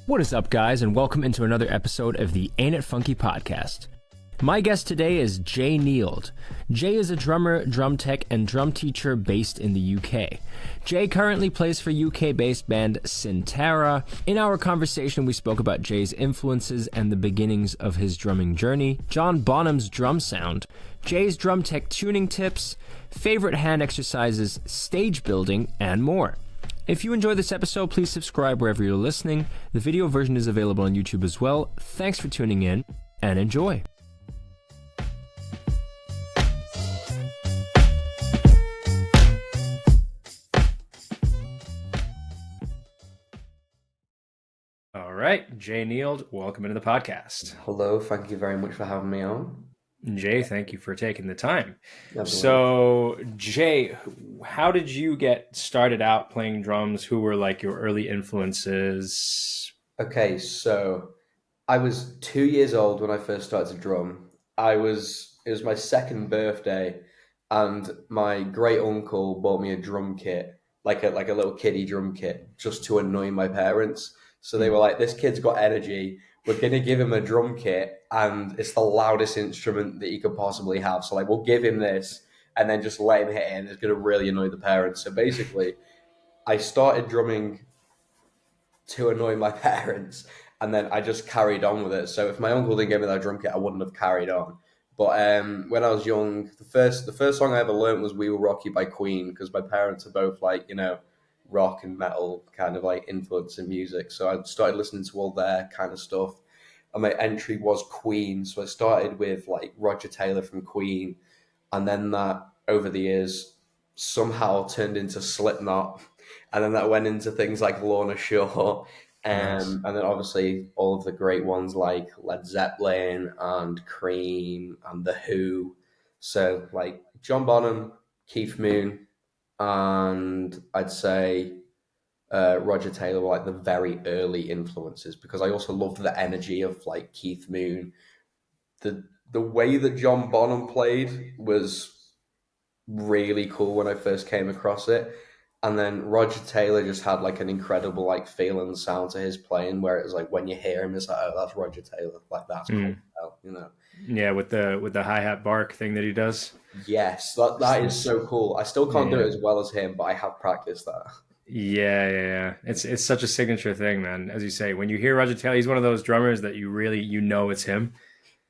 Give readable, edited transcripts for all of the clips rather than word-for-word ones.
What is up, guys, and welcome into another episode of the Ain't It Funky podcast. My guest today is Jay Nield. Jay is a drummer, drum tech, and drum teacher based in the UK. Jay currently plays for UK-based band Syntara. In our conversation, we spoke about Jay's influences and the beginnings of his drumming journey, John Bonham's drum sound, Jay's drum tech tuning tips, favorite hand exercises, stage building, and more. If you enjoyed this episode, please subscribe wherever you're listening. The video version is available on YouTube as well. Thanks for tuning in, and enjoy. All right, Jay Nield, welcome into the podcast. Hello, thank you very much for having me on. Jay, thank you for taking the time. Absolutely. So, Jay, how did you get started out playing drums? Who were like your early influences? Okay, so I was 2 years old when I first started to drum. It was my second birthday, and my great uncle bought me a drum kit, like a little kiddie drum kit, just to annoy my parents. So they were like, "This kid's got energy. We're gonna give him a drum kit, and it's the loudest instrument that he could possibly have. So like, we'll give him this, and then just let him hit it, and it's gonna really annoy the parents." So basically, I started drumming to annoy my parents, and then I just carried on with it. So if my uncle didn't give me that drum kit, I wouldn't have carried on. But when I was young, the first song I ever learned was "We Will Rock You" by Queen, because my parents are both like, rock and metal kind of like influence in music. So I started listening to all their kind of stuff. And my entry was Queen. So I started with like Roger Taylor from Queen. And then that over the years somehow turned into Slipknot. And then that went into things like Lorna Shore. And then obviously all of the great ones like Led Zeppelin and Cream and The Who. So like John Bonham, Keith Moon, and I'd say Roger Taylor were like the very early influences, because I also loved the energy of like Keith Moon. The way that John Bonham played was really cool when I first came across it, and then Roger Taylor just had like an incredible like feel and sound to his playing, where it was like when you hear him, it's like, oh, that's Roger Taylor, like that's cool, Yeah, with the hi-hat bark thing that he does. Yes, that is so cool. I still can't do it as well as him, but I have practiced that. Yeah. It's such a signature thing, man. As you say, when you hear Roger Taylor, he's one of those drummers that you really, it's him.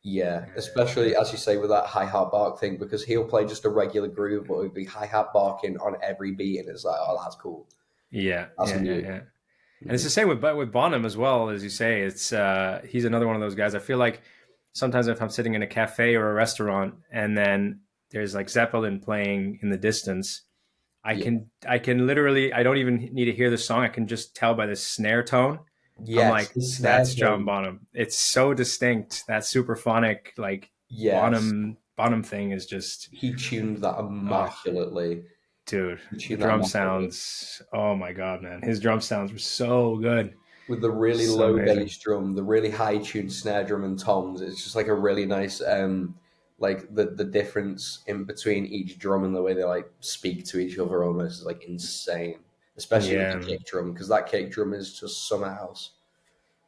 Yeah, especially as you say with that hi-hat bark thing, because he'll play just a regular groove, but it would be hi-hat barking on every beat, and it's like, oh, that's cool. Yeah. And it's the same with Bonham as well, as you say. It's he's another one of those guys. I feel like sometimes if I'm sitting in a cafe or a restaurant, and then there's like Zeppelin playing in the distance, I can literally, I don't even need to hear the song. I can just tell by the snare tone. Yes, I'm like, that's John Bonham. It's so distinct. That superphonic, like Bonham thing is just. He tuned that immaculately. Dude, the drum sounds, oh my God, man. His drum sounds were so good. With the really low bass drum, the really high tuned snare drum and toms, it's just like a really nice like the difference in between each drum and the way they like speak to each other almost is like insane, especially with the kick drum, because that kick drum is just something else.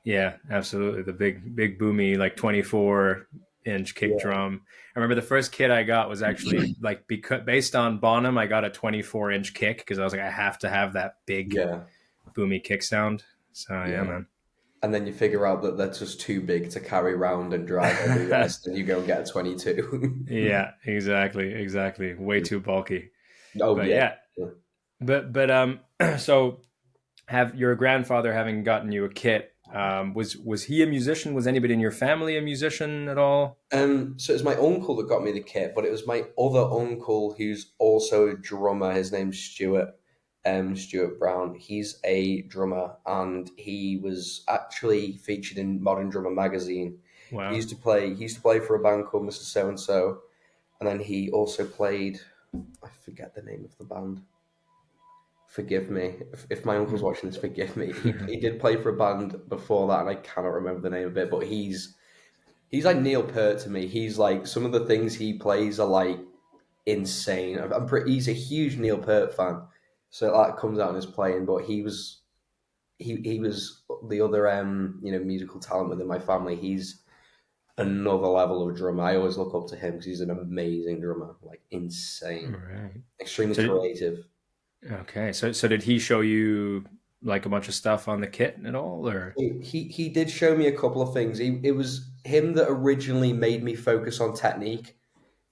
Yeah, absolutely. The big boomy like 24-inch kick drum. I remember the first kit I got was actually like, because based on Bonham, I got a 24-inch kick, because I was like, I have to have that big boomy kick sound. So yeah, man. And then you figure out that that's just too big to carry around and drive everywhere, so you go and get a 22. Yeah, exactly. Way too bulky. Oh, but yeah. But so have your grandfather having gotten you a kit, was he a musician? Was anybody in your family a musician at all? So it was my uncle that got me the kit, but it was my other uncle who's also a drummer. His name's Stuart Brown. He's a drummer, and he was actually featured in Modern Drummer magazine. Wow. He used to play for a band called Mr. So and So, and then he also played, I forget the name of the band. Forgive me if my uncle's watching this. Forgive me. He did play for a band before that, and I cannot remember the name of it. But he's like Neil Peart to me. He's like, some of the things he plays are like insane. He's a huge Neil Peart fan. So that comes out in his playing, but he was he was the other musical talent within my family. He's another level of drummer. I always look up to him because he's an amazing drummer, like All insane, right. extremely So creative. okay. So did he show you like a bunch of stuff on the kit at all, or He did show me a couple of things. It was him that originally made me focus on technique.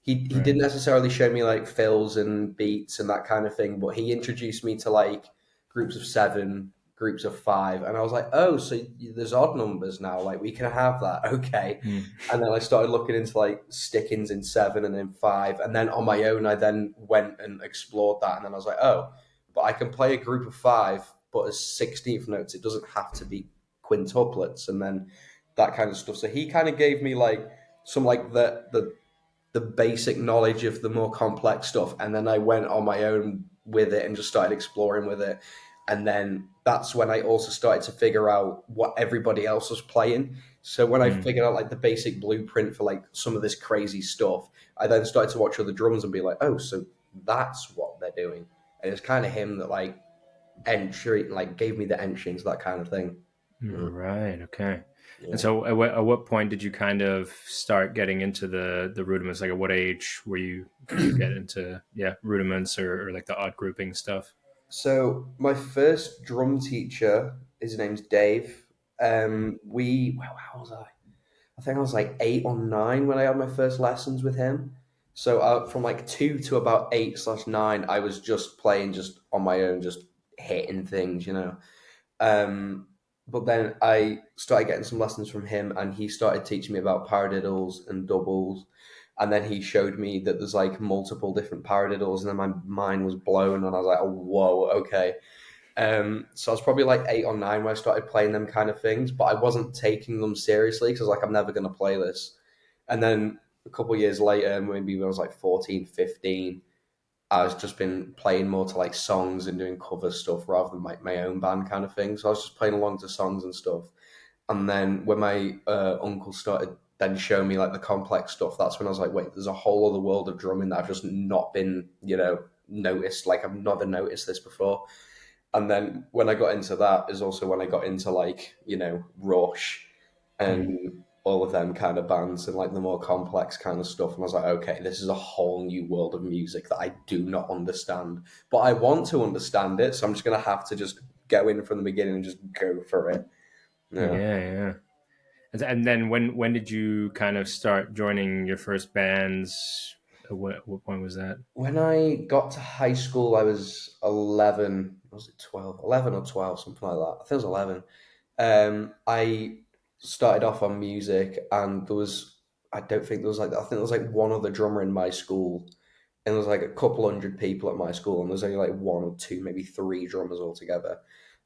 He right? didn't necessarily show me like fills and beats and that kind of thing, but he introduced me to like groups of seven, groups of five, and I was like, oh, so there's odd numbers now. Like we can have that, okay. Mm. And then I started looking into like stickings in seven and in five, and then on my own, I then went and explored that, and then I was like, oh, but I can play a group of five, but as 16th notes, it doesn't have to be quintuplets, and then that kind of stuff. So he kind of gave me like some like the basic knowledge of the more complex stuff, and then I went on my own with it and just started exploring with it. And then that's when I also started to figure out what everybody else was playing. So when I Mm. figured out like the basic blueprint for like some of this crazy stuff, I then started to watch other drums and be like, oh, so that's what they're doing. And it's kind of him that like entry like gave me the entry into that kind of thing. Mm, Right. Okay. And yeah. so, at what point did you kind of start getting into the rudiments? Like, at what age were you kind of get into rudiments or like the odd grouping stuff? So my first drum teacher, his name's Dave. How was I? I think I was like 8 or 9 when I had my first lessons with him. So from like 2 to about 8/9, I was just playing just on my own, just hitting things, you know. Um, but then I started getting some lessons from him, and he started teaching me about paradiddles and doubles. And then he showed me that there's like multiple different paradiddles, and then my mind was blown, and I was like, "Oh, whoa, okay." So I was probably like 8 or 9 when I started playing them kind of things, but I wasn't taking them seriously because I was like, I'm never going to play this. And then a couple of years later, maybe when I was like 14, 15, I was just been playing more to like songs and doing cover stuff rather than like my own band kind of thing. So I was just playing along to songs and stuff. And then when my uncle started then showing me like the complex stuff, that's when I was like, wait, there's a whole other world of drumming that I've just not been, noticed. Like I've never noticed this before. And then when I got into that is also when I got into like, Rush Mm. and all of them kind of bands and like the more complex kind of stuff. And I was like, okay, this is a whole new world of music that I do not understand. But I want to understand it, so I'm just gonna have to just go in from the beginning and just go for it. Yeah. Yeah, yeah. And then when did you kind of start joining your first bands? What point was that? When I got to high school, I was 11. Was it 12? 11 or 12, something like that. I think it was 11. I started off on music, and I don't think there was like, I think there was like one other drummer in my school, and there was like a couple hundred people at my school, and there was only like one or two, maybe three drummers altogether.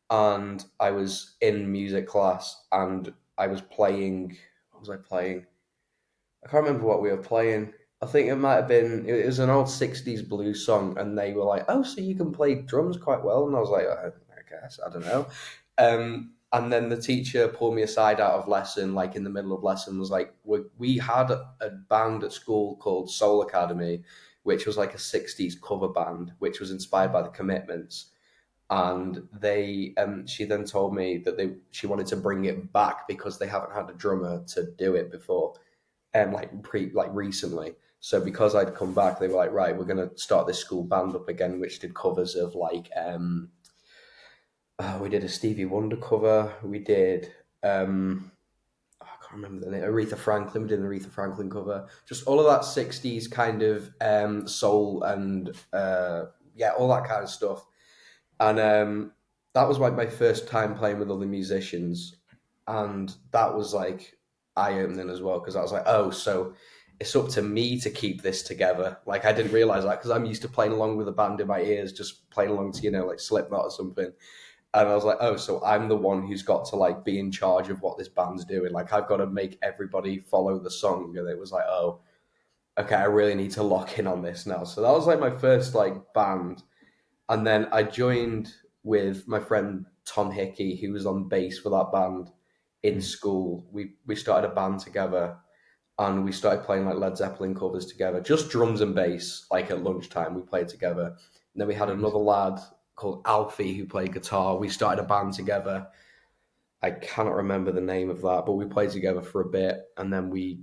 And I was in music class, and I was playing, what was I playing? I can't remember what we were playing. I think it might have been, it was an old 60s blues song, and they were like, oh, so you can play drums quite well? And I was like, I guess, I don't know. And then the teacher pulled me aside out of lesson, like in the middle of lesson, was like, we had a band at school called Soul Academy, which was like a 60s cover band, which was inspired by the Commitments. And she then told me that she wanted to bring it back because they haven't had a drummer to do it before like recently. So because I'd come back, they were like, right, we're gonna start this school band up again, which did covers of like we did a Stevie Wonder cover, we did I can't remember the name, Aretha Franklin, we did an Aretha Franklin cover, just all of that 60s kind of soul and all that kind of stuff. And that was like my first time playing with other musicians, and that was like eye opening as well because I was like, oh, so it's up to me to keep this together. Like I didn't realize that because I'm used to playing along with a band in my ears, just playing along to like Slipknot or something. And I was like, oh, so I'm the one who's got to like be in charge of what this band's doing. Like I've got to make everybody follow the song. And it was like, oh, okay, I really need to lock in on this now. So that was like my first like band, and then I joined with my friend Tom Hickey, who was on bass for that band in Mm. school. We started a band together, and we started playing like Led Zeppelin covers together, just drums and bass. Like at lunchtime, we played together. And then we had Nice. another lad called Alfie who played guitar. We started a band together. I cannot remember the name of that, but we played together for a bit, and then we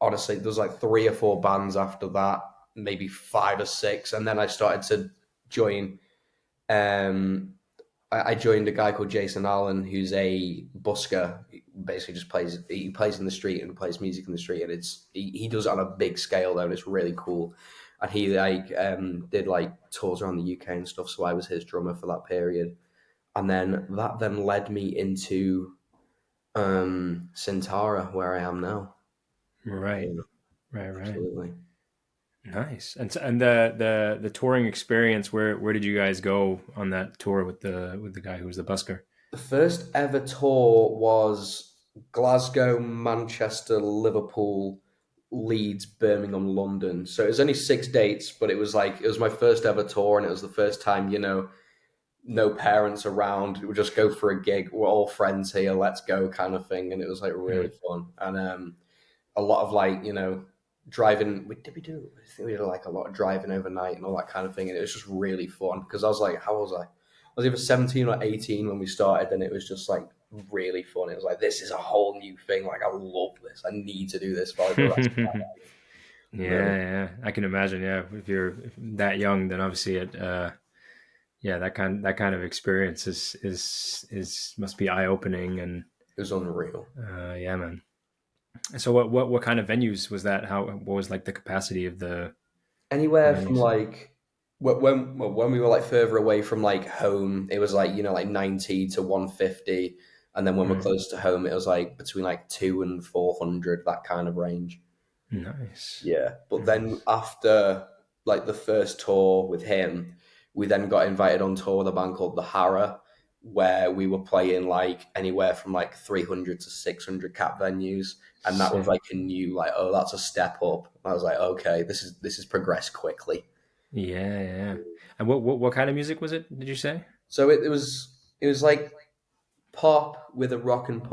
honestly there's like 3 or 4 bands after that, maybe 5 or 6, and then I started to join. Um, I joined a guy called Jason Allen, who's a busker. He basically just plays. He plays in the street and plays music in the street, and he does it on a big scale though, and it's really cool. And he did like tours around the UK and stuff. So I was his drummer for that period, and then that then led me into Syntara, where I am now. Right, Yeah, right. absolutely. Nice. And the touring experience, where did you guys go on that tour with the guy who was the busker? The first ever tour was Glasgow, Manchester, Liverpool, Leeds, Birmingham, London. So it was only 6 dates, but it was my first ever tour, and it was the first time, no parents around. We would just go for a gig. We're all friends here. Let's go, kind of thing. And it was like really Mm. fun. And a lot of like driving. Did we do? I think we did like a lot of driving overnight and all that kind of thing. And it was just really fun because I was like, how was I? I was either 17 or 18 when we started, and it was just like really fun. It was like, this is a whole new thing. Like, I love this. I need to do this for like the rest of my life. Yeah, yeah, I can imagine. Yeah, if you're that young, then obviously yeah, that kind of experience is must be eye opening, and It was unreal. yeah, man. So what kind of venues was that? What was like the capacity of the Anywhere from venues? like when we were like further away from like home, it was like like 90 to 150, and then when we're Right. close to home, it was like between like 200 and 400, that kind of range. Nice, Yeah, but then nice. after like the first tour with him, we then got invited on tour with a band called the Harra, where we were playing like anywhere from like 300 to 600 cap venues, and that was Sick. like a new like, oh, that's a step up. I was like, okay, this is progressed quickly. Yeah, yeah. And what kind of music was it? Did you say? So it was like pop with a rock and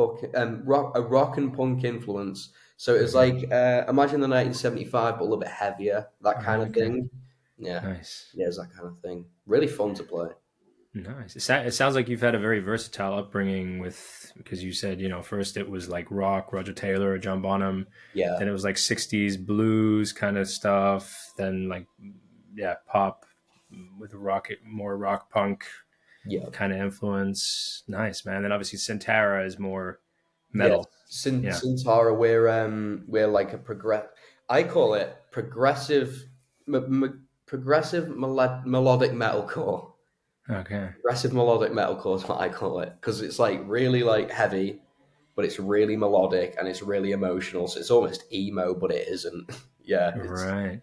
punk influence. So it was Okay. like imagine the 1975, but a little bit heavier, that kind of Okay. thing. Yeah, Nice. yeah, it's that kind of thing. Really fun to play. Nice. It sounds like you've had a very versatile upbringing with because you said, first it was like rock, Roger Taylor, John Bonham, Yeah, then it was like 60s blues kind of stuff, then like yeah, pop with more rock punk yeah, kind of influence. Nice, man. Then obviously Syntara is more yes. metal. Yeah. Syntara, we're like a progress. I call it progressive melodic metalcore. Okay. Progressive melodic metalcore is what I call it because it's like really like heavy, but it's really melodic and it's really emotional. So it's almost emo, but it isn't. Yeah, Right.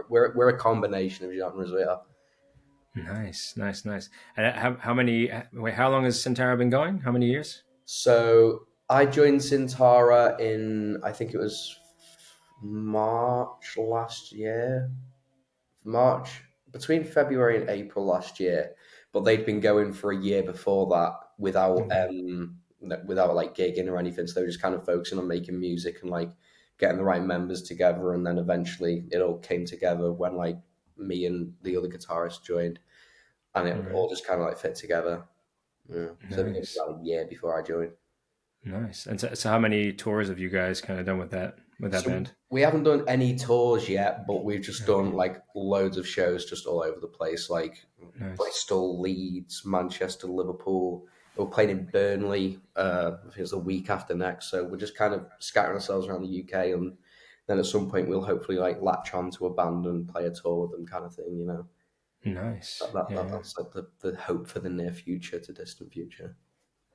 we're a combination of genres. We are. Nice, nice, nice. And how many? Wait, how long has Syntara been going? How many years? So I joined Syntara in I think it was March last year. March between February and April last year, but they'd been going for a year before that Okay. without like gigging or anything. So they were just kind of focusing on making music and like getting the right members together, and then eventually it all came together when like me and the other guitarist joined, and All it right. all just kind of like fit together. Yeah. So it was Nice, about a year before I joined. nice. And so how many tours have you guys kind of done with that So band? we haven't done any tours yet, but we've just done Okay. like loads of shows just all over the place, like Nice, Bristol, Leeds, Manchester, Liverpool. We're playing in Burnley. I think it's the week after next. So we're just kind of scattering ourselves around the UK, and then at some point we'll hopefully like latch on to a band and play a tour with them, kind of thing. nice. Yeah, That's like the hope for the near future to distant future.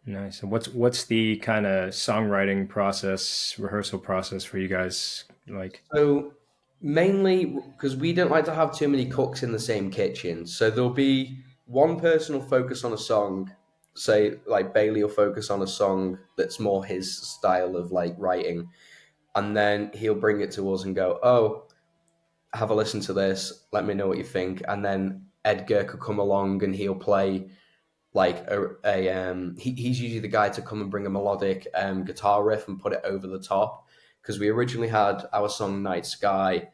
nice. And what's the kind of songwriting process, rehearsal process for you guys like? So mainly because we don't like to have too many cooks in the same kitchen. So there'll be one person will focus on a song, say like Bailey will focus on a song that's more his style of like writing, and then he'll bring it to us and go, "Oh, have a listen to this. Let me know what you think." And then Edgar could come along and he'll play like he's usually the guy to come and bring a melodic guitar riff and put it over the top because we originally had our song Night Sky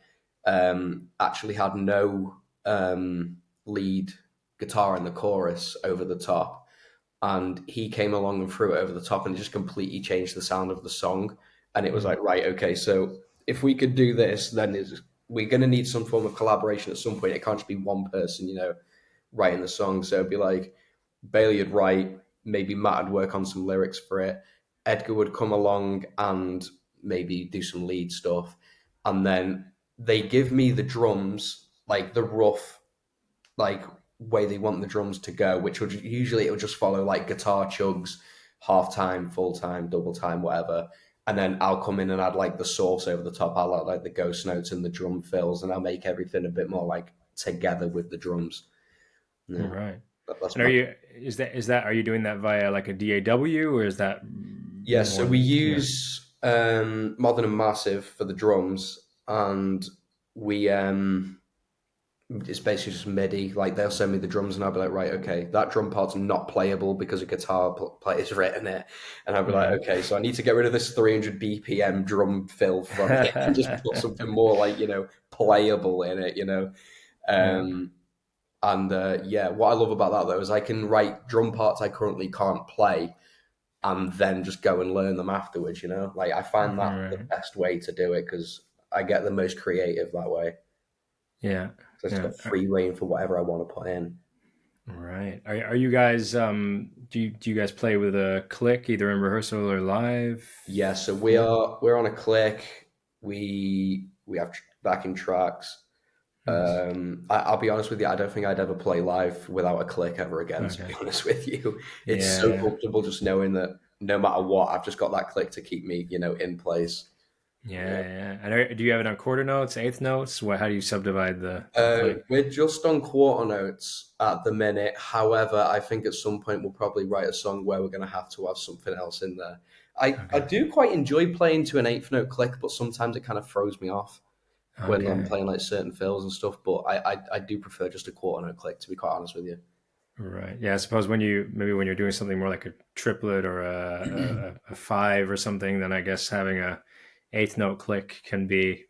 actually had no lead guitar in the chorus over the top, and he came along and threw it over the top, and it just completely changed the sound of the song. And it was Mm. like, right, okay, so if we could do this, then we're going to need some form of collaboration at some point. It can't just be one person, writing the song. So it'd be like Bailey would write, maybe Matt would work on some lyrics for it, Edgar would come along and maybe do some lead stuff, and then they give me the drums, like the rough, like way they want the drums to go, which would usually it would just follow like guitar chugs, half time, full time, double time, whatever. And then I'll come in and add like the source over the top. I'll add like the ghost notes and the drum fills, and I'll make everything a bit more like together with the drums. All Yeah, right. that's And my are you doing that via like a DAW, or is that yeah. So more? we Yeah. use Modern and Massive for the drums, and we it's basically just MIDI. Like they'll send me the drums, and I'll be like, right, okay, that drum part's not playable because a guitar player's written it, and I'll be like, Right. okay, so I need to get rid of this 300 BPM drum fill from it and just put something more like playable in it, Yeah. Um, and yeah, what I love about that though is I can write drum parts I currently can't play, and then just go and learn them afterwards. Like I All find that the right. best way to do it because I get the most creative that way. Yeah. So I just Yeah. got free reign for whatever I want to put in. All right. Are you guys do you guys play with a click either in rehearsal or live? Yeah, so Yeah. we're on a click. We have backing tracks. Nice. I'll be honest with you. I don't think I'd ever play live without a click ever again. To be Okay. honest with you, it's Yeah. so Yeah. comfortable just knowing that no matter what, I've just got that click to keep me, in place. Yeah. Yeah. Yeah. And do you have it on quarter notes, eighth notes? How do you subdivide the click? We're just on quarter notes at the minute. However, I think at some point we'll probably write a song where we're going to have something else in there. I Okay. do quite enjoy playing to an eighth note click, but sometimes it kind of throws me off when I'm Okay. playing like certain fills and stuff. But I do prefer just a quarter note click, to be quite honest with you. Right. Yeah. I suppose when you're doing something more like a triplet or a five or something, then I guess having a eighth note click can be,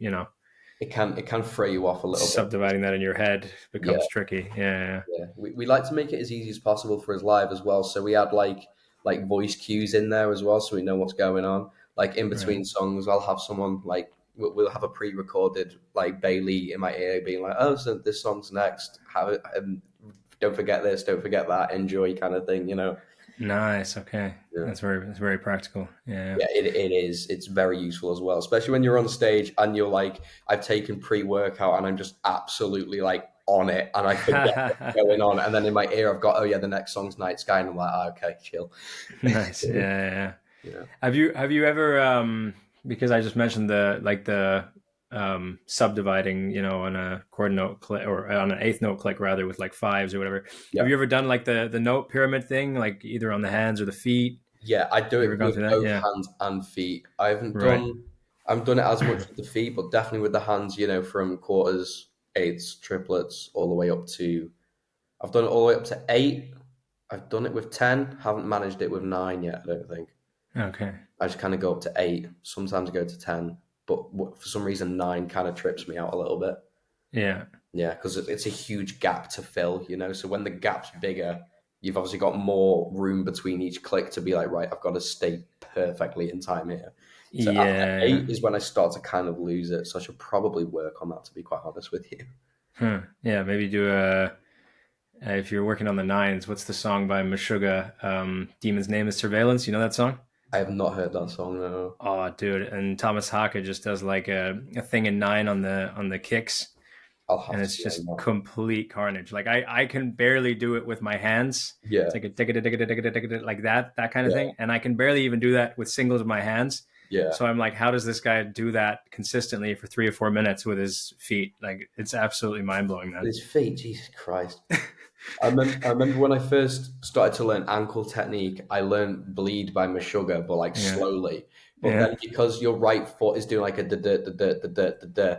It can throw you off a little bit. subdividing that in your head Yeah, becomes tricky. Yeah. yeah. We like to make it as easy as possible for us live as well. So we add like voice cues in there as well, so we know what's going on. Like in Right. between songs, I'll have someone like we'll have a pre-recorded like Bailey in my ear being like, "Oh, so this song's next. Have it. Don't forget this. Don't forget that. Enjoy," kind of thing. Nice. Okay. Yeah. That's very practical. Yeah. Yeah, it is. It's very useful as well, especially when you're on stage and you're like, I've taken pre-workout and I'm just absolutely like on it and I forget what's going on. And then in my ear, I've got, oh yeah, the next song's Night Sky. And I'm like, okay, chill. Nice. Yeah. Yeah. Yeah. Yeah. Have you ever because I just mentioned the subdividing, on a chord note click or on an eighth note click rather with like fives or whatever. Have Yeah. you ever done like the note pyramid thing, like either on the hands or the feet? Yeah, I do You ever it gone with through that? both Yeah. hands and feet. Right. I haven't done it as much with the feet, but definitely with the hands, from quarters, eighths, triplets, all the way up to, I've done it all the way up to 8. I've done it with 10, haven't managed it with 9 yet, I don't think. Okay. I just kind of go up to 8. Sometimes I go to 10, but for some reason 9 kind of trips me out a little bit. Yeah. Yeah, because it's a huge gap to fill. So when the gap's bigger, you've obviously got more room between each click to be like, right, I've got to stay perfectly in time here. So after Yeah. 8 is when I start to kind of lose it. So I should probably work on that, to be quite honest with you. Huh. Yeah. Maybe do if you're working on the nines, what's the song by Meshuggah? Demon's Name is Surveillance. You know that song? I have not heard that song, no. Oh, dude! And Thomas Haka just does like a thing in nine on the kicks, I'll have and to it's learn just that. complete carnage. Like I can barely do it with my hands. Yeah, It's like a tick like that kind of yeah, thing, and I can barely even do that with singles of my hands. yeah. So I'm like, how does this guy do that consistently for 3 or 4 minutes with his feet? Like it's absolutely mind blowing, man. His feet, Jesus Christ. I remember when I first started to learn ankle technique, I learned bleed by Meshuggah, but like Yeah, slowly. But yeah, then because your right foot is doing like a da da da da da da da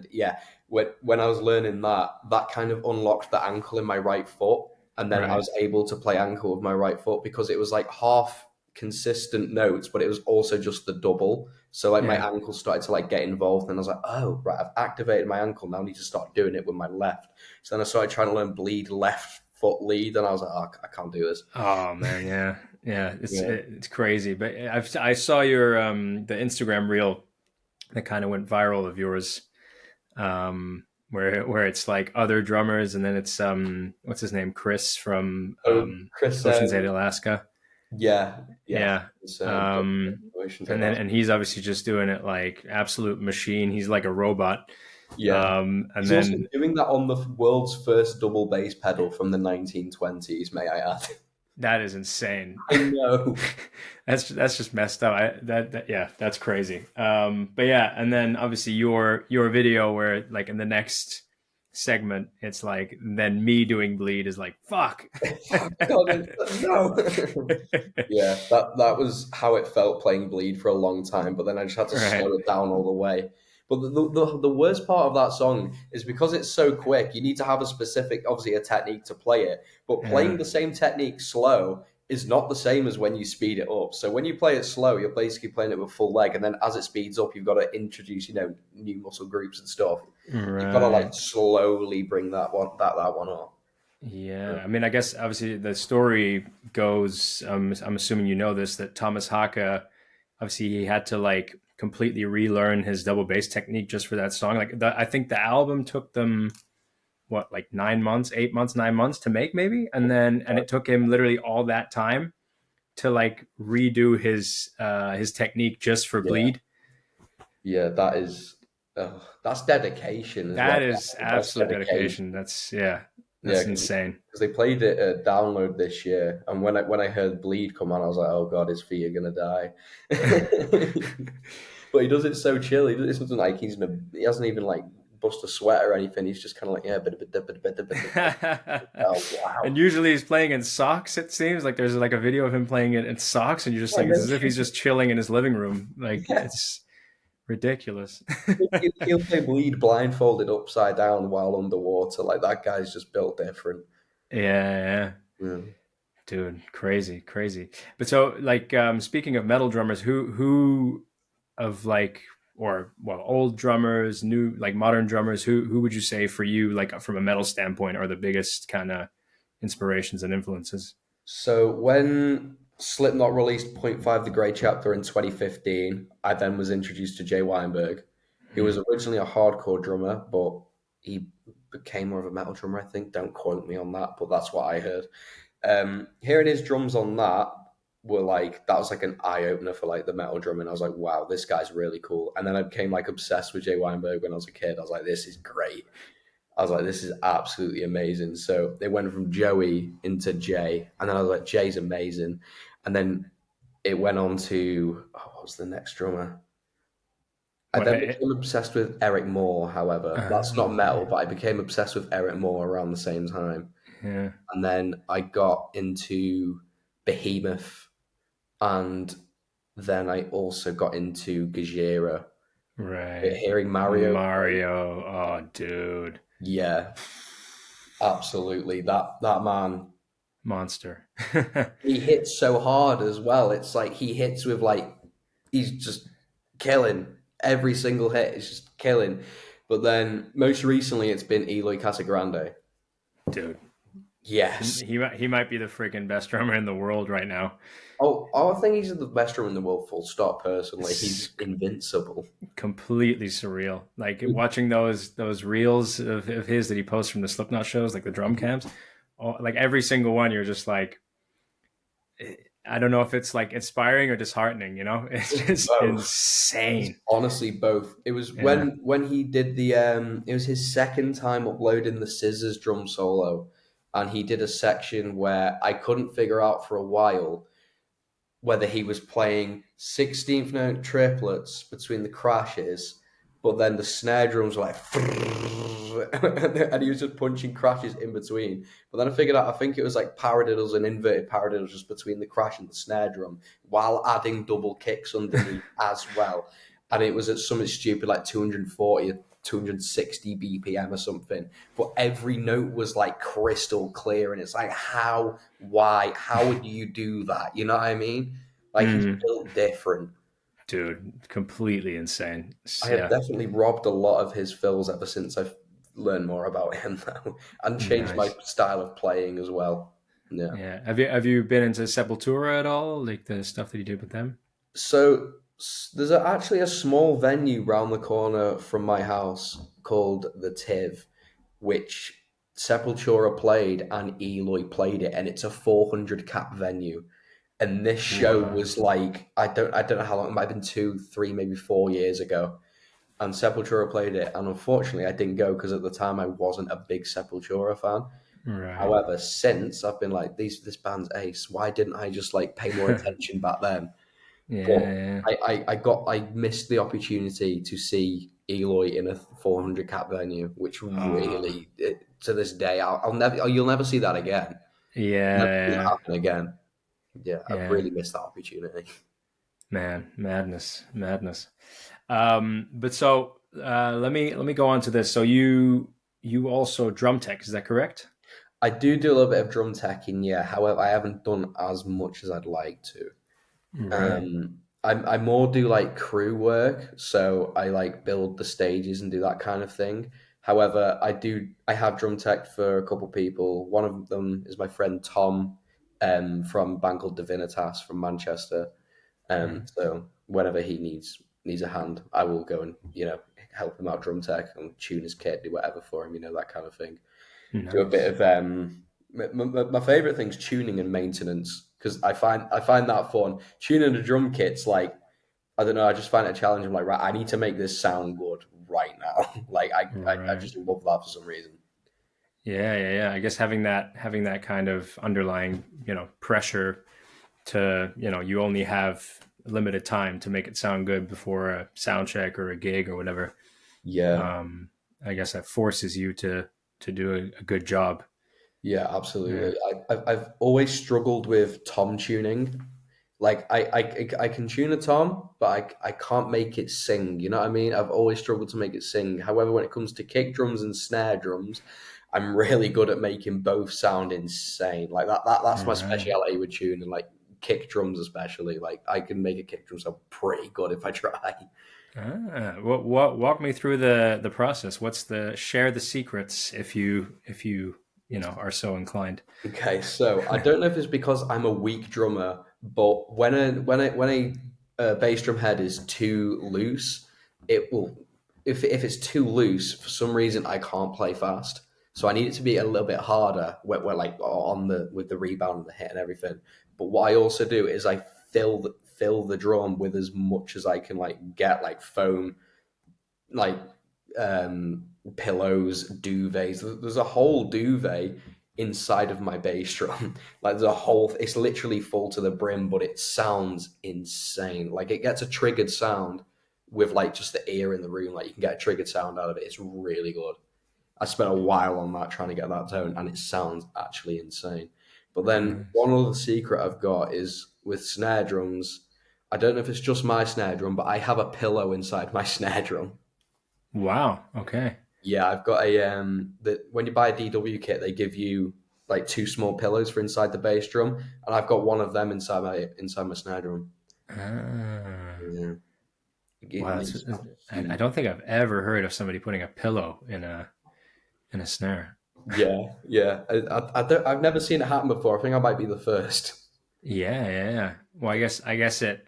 yeah. When I was learning that kind of unlocked the ankle in my right foot, and then I right, was able to play ankle with my right foot because it was like half. consistent notes, but it was also just the double. So like my Yeah. ankle started to like get involved, and I was like, oh right, I've activated my ankle. Now I need to start doing it with my left. So then I started trying to learn bleed left foot lead, and I was like, oh, I can't do this. Oh man, yeah, yeah. Yeah. It's crazy. But I saw your the Instagram reel that kind of went viral of yours, where it's like other drummers, and then it's what's his name, Chris from Oh, Chris, Ocean's 8, Alaska. yeah, yeah, Yeah. it's, Ocean's And then Eleven. and he's obviously just doing it like absolute machine. He's like a robot. Yeah. And He's also then doing that on the world's first double bass pedal from the 1920s, may I add. that is insane. I know. That's just messed up. That yeah, that's crazy. But yeah, and then obviously your video where like in the next segment, it's like then me doing bleed is like fuck. God, no. Yeah, that was how it felt playing Bleed for a long time, but then I just had to Right. slow it down all the way. But the worst part of that song is because it's so quick, you need to have a specific, obviously, a technique to play it. But Yeah. playing the same technique slow is not the same as when you speed it up. So when you play it slow, you're basically playing it with full leg, and then as it speeds up, you've got to introduce, new muscle groups and stuff. You've got to like Right. slowly bring that one up. Yeah, I mean, I guess obviously the story goes. I'm assuming you know this that Thomas Haka, obviously he had to like completely relearn his double bass technique just for that song. I think the album took them what like 9 months, 8 months, 9 months to make maybe, and it took him literally all that time to like redo his technique just for Yeah. Bleed. Yeah, that's dedication as well. That is That's absolute dedication. dedication. That's yeah, Yeah, that's because insane. they played it at Download this year, and when I heard Bleed come on, I was like, oh god, his feet are gonna die. But he does it so chill. It doesn't like he hasn't even like bust a sweat or anything. He's just kind of like oh And wow. usually he's playing in socks. It seems like there's like a video of him playing it in socks, and you're just like, it's as if he's just chilling in his living room. Like Yeah, it's ridiculous. he'll play Bleed blindfolded upside down while underwater. Like that guy's just built different. Yeah, Yeah. dude, crazy, crazy. But so, like, speaking of metal drummers, who of like, or well, old drummers, new like modern drummers, who would you say for you, like from a metal standpoint, are the biggest kind of inspirations and influences? So when Slipknot released Point Five: The Grey Chapter in 2015, I then was introduced to Jay Weinberg, who Hmm. was originally a hardcore drummer, but he became more of a metal drummer, I think. Don't quote me on that, but that's what I heard. Hearing his drums on that was like an eye opener for like the metal drumming. I was like, wow, this guy's really cool. And then I became like obsessed with Jay Weinberg when I was a kid. I was like, this is great. I was like, this is absolutely amazing. So they went from Joey into Jay, and then I was like, Jay's amazing. And then it went on to what was the next drummer? I What? then became obsessed with Eric Moore, however. That's not metal, but I became obsessed with Eric Moore around the same time. Yeah, And then I got into Behemoth, and then I also got into Gajira. right. Hearing Mario, Mario. Oh, dude, yeah, absolutely. That man, monster. he hits so hard as well. It's like he hits with like he's just killing every single hit. It's just killing. But then most recently, it's been Eloy Casagrande. Dude, Yes. he might be the freaking best drummer in the world right now. Oh, I think he's the best drummer in the world. Full stop. Personally, he's It's invincible. completely surreal. Like watching those reels of his that he posts from the Slipknot shows, like the drum cams. Oh, like every single one, you're just like, I don't know if it's like inspiring or disheartening. You know, it's just Both. It's insane. honestly both. It was Yeah. when he did it was his second time uploading the Scissors drum solo, and he did a section where I couldn't figure out for a while whether he was playing 16th note triplets between the crashes, but then the snare drums were like, and he was just punching crashes in between. But then I figured out, I think it was like paradiddles and inverted paradiddles just between the crash and the snare drum, while adding double kicks underneath as well. And it was at something stupid like 240 or 260 BPM or something. But every note was like crystal clear. And it's like, how, why, how would you do that? You know what I mean? Like he's Mm. built different. Dude, completely insane. I have Yeah, definitely robbed a lot of his fills ever since I've learned more about him now, and changed my nice. style of playing as well. Yeah. Yeah. Have you been into Sepultura at all? Like the stuff that you did with them? So there's actually a small venue round the corner from my house called the Tiv, which Sepultura played and Eloy played it, and it's a 400 cap venue. And this show Wow. was like I don't know how long, it might have been 2, 3, maybe 4 years ago. And Sepultura played it, and unfortunately I didn't go because at the time I wasn't a big Sepultura fan. Right. However, since I've been like, this band's ace. Why didn't I just like pay more attention back then? But Yeah. I missed the opportunity to see Eloy in a 400 cap venue, which Uh, really, to this day, I'll never, you'll never see that again. Never see that yeah. happen again. Yeah, I've Yeah. really missed that opportunity. Man, madness, madness. But so let me go on to this. So you also drum tech, is that correct? I do a little bit of drum teching, yeah. However, I haven't done as much as I'd like to. Right. I more do like crew work, so I like build the stages and do that kind of thing. However, I have drum tech for a couple people. One of them is my friend Tom, from a band called Divinitas from Manchester. Mm. So whenever he needs a hand, I will go and help him out drum tech and tune his kit, do whatever for him, that kind of thing. Do a bit Nice. of my favorite thing's tuning and maintenance because I find that fun. Tuning a drum kit's like, I don't know, I just find it a challenge. I'm like, right, I need to make this sound good right now. Like I Right. just love that for some reason. Yeah, yeah, yeah. I guess having that kind of underlying, pressure to, you only have limited time to make it sound good before a sound check or a gig or whatever. Yeah, Um, I guess that forces you to do a good job. yeah, Yeah. absolutely. I've always struggled with tom tuning. Like I can tune a tom, but I can't make it sing. You know what I mean? I've always struggled to make it sing. However, when it comes to kick drums and snare drums, I'm really good at making both sound insane. Like that's my Right. speciality with tuning, like kick drums especially. Like I can make a kick drum sound pretty good if I try. What walk me through the process. What's the share the secrets if you are so inclined. Okay, so I don't know if it's because I'm a weak drummer, but when a bass drum head is too loose, it will. If it's too loose, for some reason I can't play fast. So I need it to be a little bit harder, where like on the with the rebound and the hit and everything. But what I also do is I fill the drum with as much as I can like get, like foam, like pillows, duvets. There's a whole duvet inside of my bass drum. Like there's a whole. It's literally full to the brim, but it sounds insane. Like it gets a triggered sound with like just the ear in the room. Like you can get a triggered sound out of it. It's really good. I spent a while on that trying to get that tone, and it sounds actually insane. But then Nice. one other secret I've got is with snare drums. I don't know if it's just my snare drum, but I have a pillow inside my snare drum. Wow. Okay. Yeah, I've got a that when you buy a DW kit, they give you like two small pillows for inside the bass drum, and I've got one of them inside my snare drum. Ah. Yeah, it Wow. makes a I huge. don't think I've ever heard of somebody putting a pillow in a snare. Yeah, yeah. I've never seen it happen before. I think I might be the first. Yeah, yeah, yeah. Well, I guess it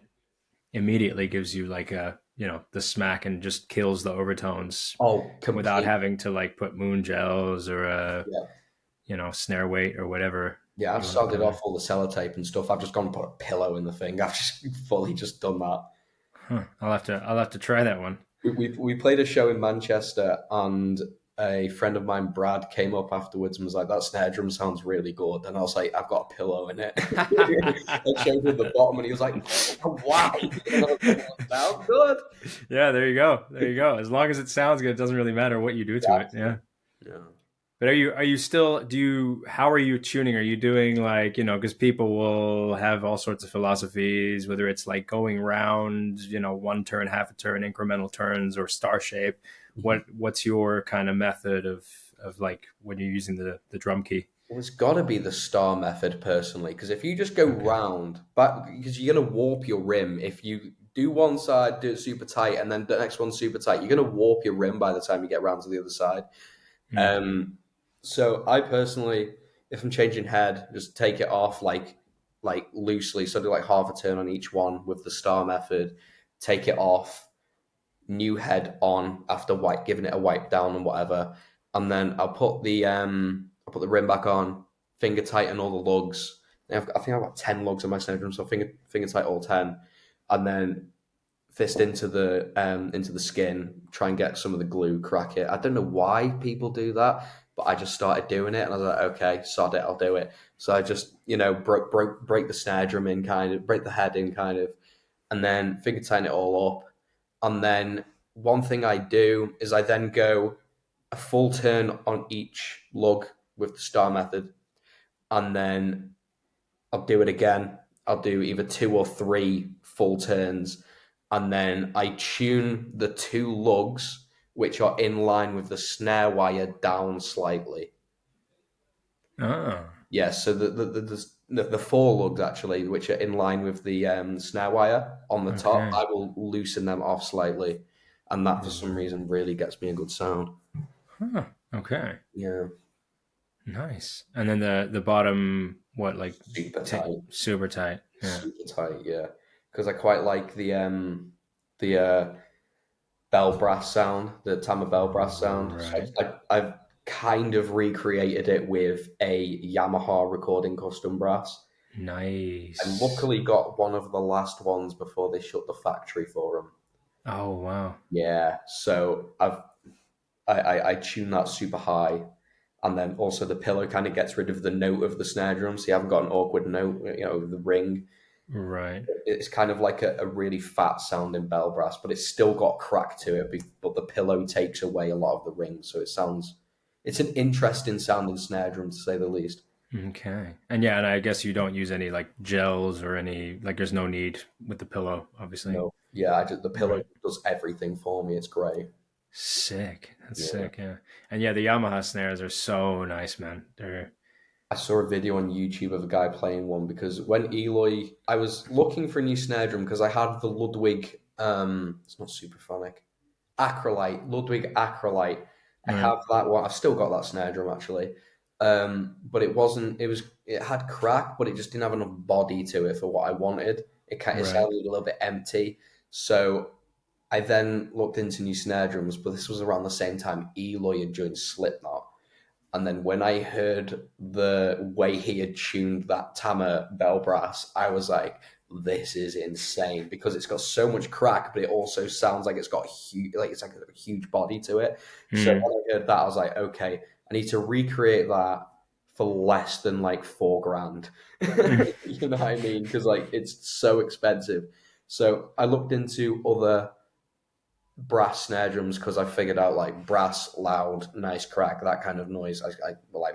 immediately gives you like the smack and just kills the overtones Oh, without complete. having to like put moon gels or a Yeah, snare weight or whatever yeah. I've you want to put solded on off there. all the sellotape and stuff. I've just gone and put a pillow in the thing. I've just fully just done that. Huh. I'll have to try that one. We played a show in Manchester, and a friend of mine, Brad, came up afterwards and was like, "That snare drum sounds really good." And I was like, "I've got a pillow in it." I showed him the bottom, and he was like, "Oh, why?" And I was like, "Well, it sounds good." Yeah, there you go. There you go. As long as it sounds good, it doesn't really matter what you do to it. Exactly. Yeah. Yeah. But are you still how are you tuning? Are you doing like, because people will have all sorts of philosophies, whether it's like going round, one turn, half a turn, incremental turns, or star shape. Mhm. What's your kind of method of like when you're using the drum key? Well, it's got to be the star method, personally, because if you just go Okay. round, but because you're gonna warp your rim if you do one side, do it super tight, and then the next one super tight, you're gonna warp your rim by the time you get round to the other side. Mm. Um, so I personally, if I'm changing head, just take it off like loosely, so I do like half a turn on each one with the star method, take it off, new head on after wipe, giving it a wipe down and whatever, and then I'll put the rim back on, finger tighten all the lugs. I think I've got 10 lugs on my snare drum, so finger tight all 10, and then fist into the skin, try and get some of the glue, crack it. I don't know why people do that, but I just started doing it, and I was like, okay, sod it, I'll do it. So I just break the snare drum in, kind of break the head in, kind of, and then finger tighten it all up. And then one thing I do is I then go a full turn on each lug with the star method, and then I'll do it again. I'll do either 2 or 3 full turns, and then I tune the 2 lugs which are in line with the snare wire down slightly. Oh, Yes, so the 4 lugs actually, which are in line with the snare wire on the top, okay. I will loosen them off slightly, and that for some Right. reason really gets me a good sound. Huh. Okay. Yeah, Nice. And then the bottom, what, like super tight, super tight? Yeah. super tight. Yeah, because I quite like the bell brass sound, the Tama bell brass sound. So Right. I've kind of recreated it with a Yamaha recording custom brass. I Nice. luckily got one of the last ones before they shut the factory for them. Oh wow. Yeah, so I tune that super high, and then also the pillow kind of gets rid of the note of the snare drum, so you haven't got an awkward note, the ring. Right. It's kind of like a really fat sounding bell brass, but it's still got crack to it. But the pillow takes away a lot of the ring, so it's an interesting sounding snare drum to say the least. Okay. And yeah, and I guess you don't use any like gels or any like there's no need with the pillow, obviously. No, yeah, the pillow Right. does everything for me. It's great. Sick. That's Yeah. sick, yeah. And yeah, the Yamaha snares are so nice, man. They're I saw a video on YouTube of a guy playing one because when Eloy, I was looking for a new snare drum because I had the Ludwig, it's not Superphonic, Ludwig Acrolite. I right. have that one. I've still got that snare drum actually, but it had crack, but it just didn't have enough body to it for what I wanted. It Right. sounded a little bit empty, so I then looked into new snare drums. But this was around the same time Eloy had joined Slipknot. And then when I heard the way he had tuned that Tama bell brass, I was like, "This is insane!" Because it's got so much crack, but it also sounds like it's got huge, like it's like a huge body to it. So Mm. when I heard that, I was like, "Okay, I need to recreate that for less than like 4 grand." You know what I mean? Because like it's so expensive. So I looked into other brass snare drums because I figured out like brass, loud, nice crack, that kind of noise. I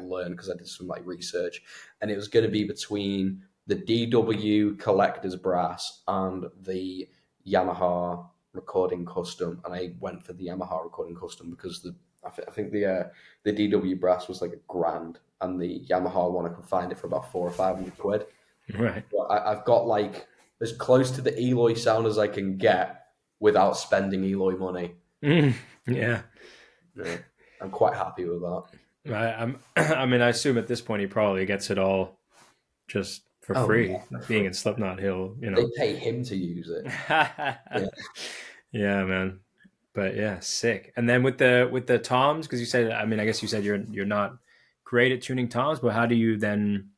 learned because I did some like research, and it was going to be between the DW collector's brass and the Yamaha recording custom, and I went for the Yamaha recording custom because I think the DW brass was like $1,000, and the Yamaha one I could find it for about 400 or 500 quid. Right. But I've got like as close to the Eloy sound as I can get without spending Eloy money. Mm. Yeah. Yeah, I'm quite happy with that. I'm I mean, I assume at this point he probably gets it all just for Oh free. yeah, for Being free. in Slipknot, he'll, They pay him to use it. Yeah. Yeah, man. But yeah, sick. And then with the toms, because you said, I mean, I guess you said you're not great at tuning toms, but how do you then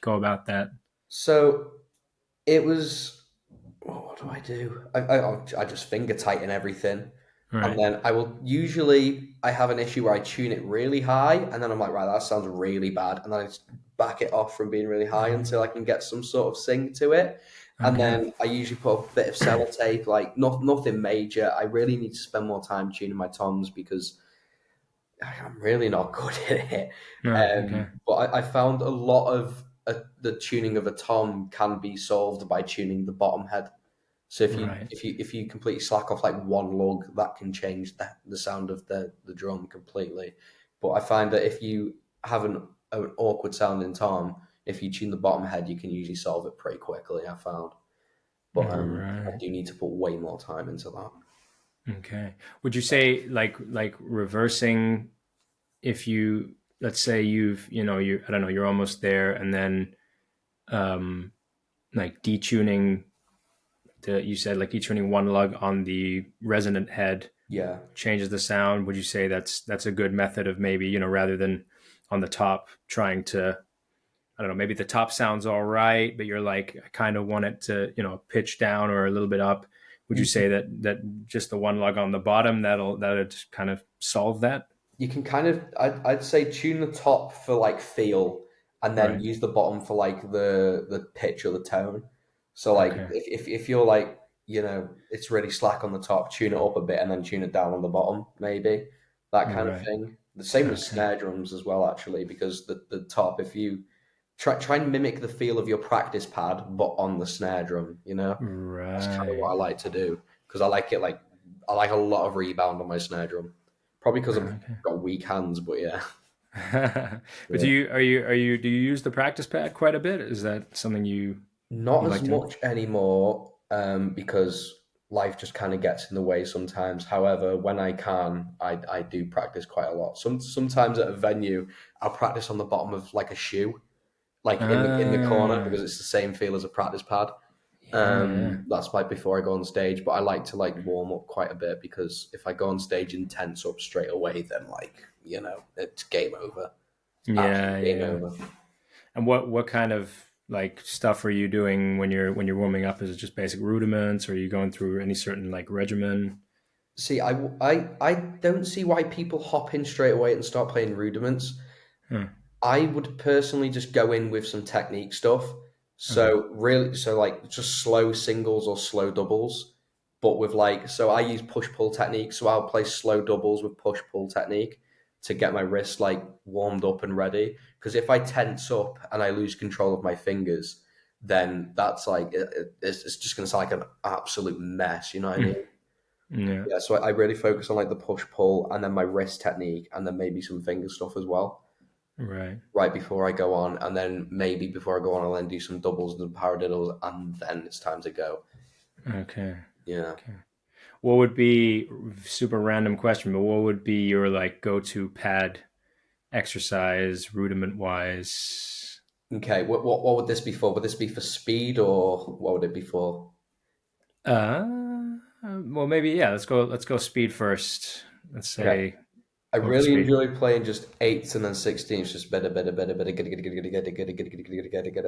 go about that? So it was. What do I do? I just finger tighten everything, All and right. then I have an issue where I tune it really high, and then I'm like, right, that sounds really bad, and then I just back it off from being really high until I can get some sort of sync to it, and Okay. then I usually put a bit of sellotape, like nothing major. I really need to spend more time tuning my toms because I'm really not good at it. No. Okay. But I found a lot of the tuning of a tom can be solved by tuning the bottom head. So Right. if you completely slack off like one lug, that can change the sound of the drum completely. But I find that if you have an an awkward sounding tom, if you tune the bottom head, you can usually solve it pretty quickly, I found. But I Right. do need to put way more time into that. Okay. Would you say like reversing if you let's say you I don't know, you're almost there and then um like detuning you said like detuning one lug on the resonant head Yeah. changes the sound. Would you say that's a good method of maybe, rather than on the top trying to, I don't know, maybe the top sounds all right, but you're like, I kind of want it to, pitch down or a little bit up. Would you You say that just the one lug on the bottom that'll just kind of solve that? you can kind of I'd say tune the top for like feel, and then Right. use the bottom for like the pitch or the tone. So like Okay. if you're like, it's really slack on the top, tune it up a bit and then tune it down on the bottom, maybe that kind of Right. thing. The same with Okay. snare drums as well, actually, because the top, if you try and mimic the feel of your practice pad but on the snare drum, that's kind of what Right. I like to do, because I like it, like I like a lot of rebound on my snare drum. Probably because I've Okay. got weak hands, but yeah. But Yeah. do you use the practice pad quite a bit? Is that something Not you as like to? much anymore, because life just kind of gets in the way sometimes. However, when I can, I do practice quite a lot. Sometimes at a venue, I'll practice on the bottom of like a shoe, like in the corner, Ah, because it's the same feel as a practice pad. yeah, yeah. That's like before I go on stage, but I like to like warm up quite a bit, because if I go on stage and tense up straight away, then like, it's game over. Yeah, Absolute game yeah. over. And what kind of like stuff are you doing when you're warming up? Is it just basic rudiments, or are you going through any certain like regimen? See, I don't see why people hop in straight away and start playing rudiments. Huh, I would personally just go in with some technique stuff. okay. So like just slow singles or slow doubles, but with like, so I use push pull technique. So I'll play slow doubles with push pull technique to get my wrist like warmed up and ready. Because if I tense up and I lose control of my fingers, then that's like it's just gonna sound like an absolute mess. You know what I mean? Yeah, Yeah, so I really focus on like the push pull and then my wrist technique and then maybe some finger stuff as well, right. right before I go on. And then maybe before I go on, I'll then do some doubles and some paradiddles, and then it's time to go. Okay. Yeah. Okay. What would be super random question, but what would be your like go-to pad exercise rudiment wise? Okay. What would this be for? Would this be for speed, or what would it be for? Well, maybe yeah. Let's go speed first. Let's Okay. say I go for really speed. enjoy playing just eights and then 16s, just better, get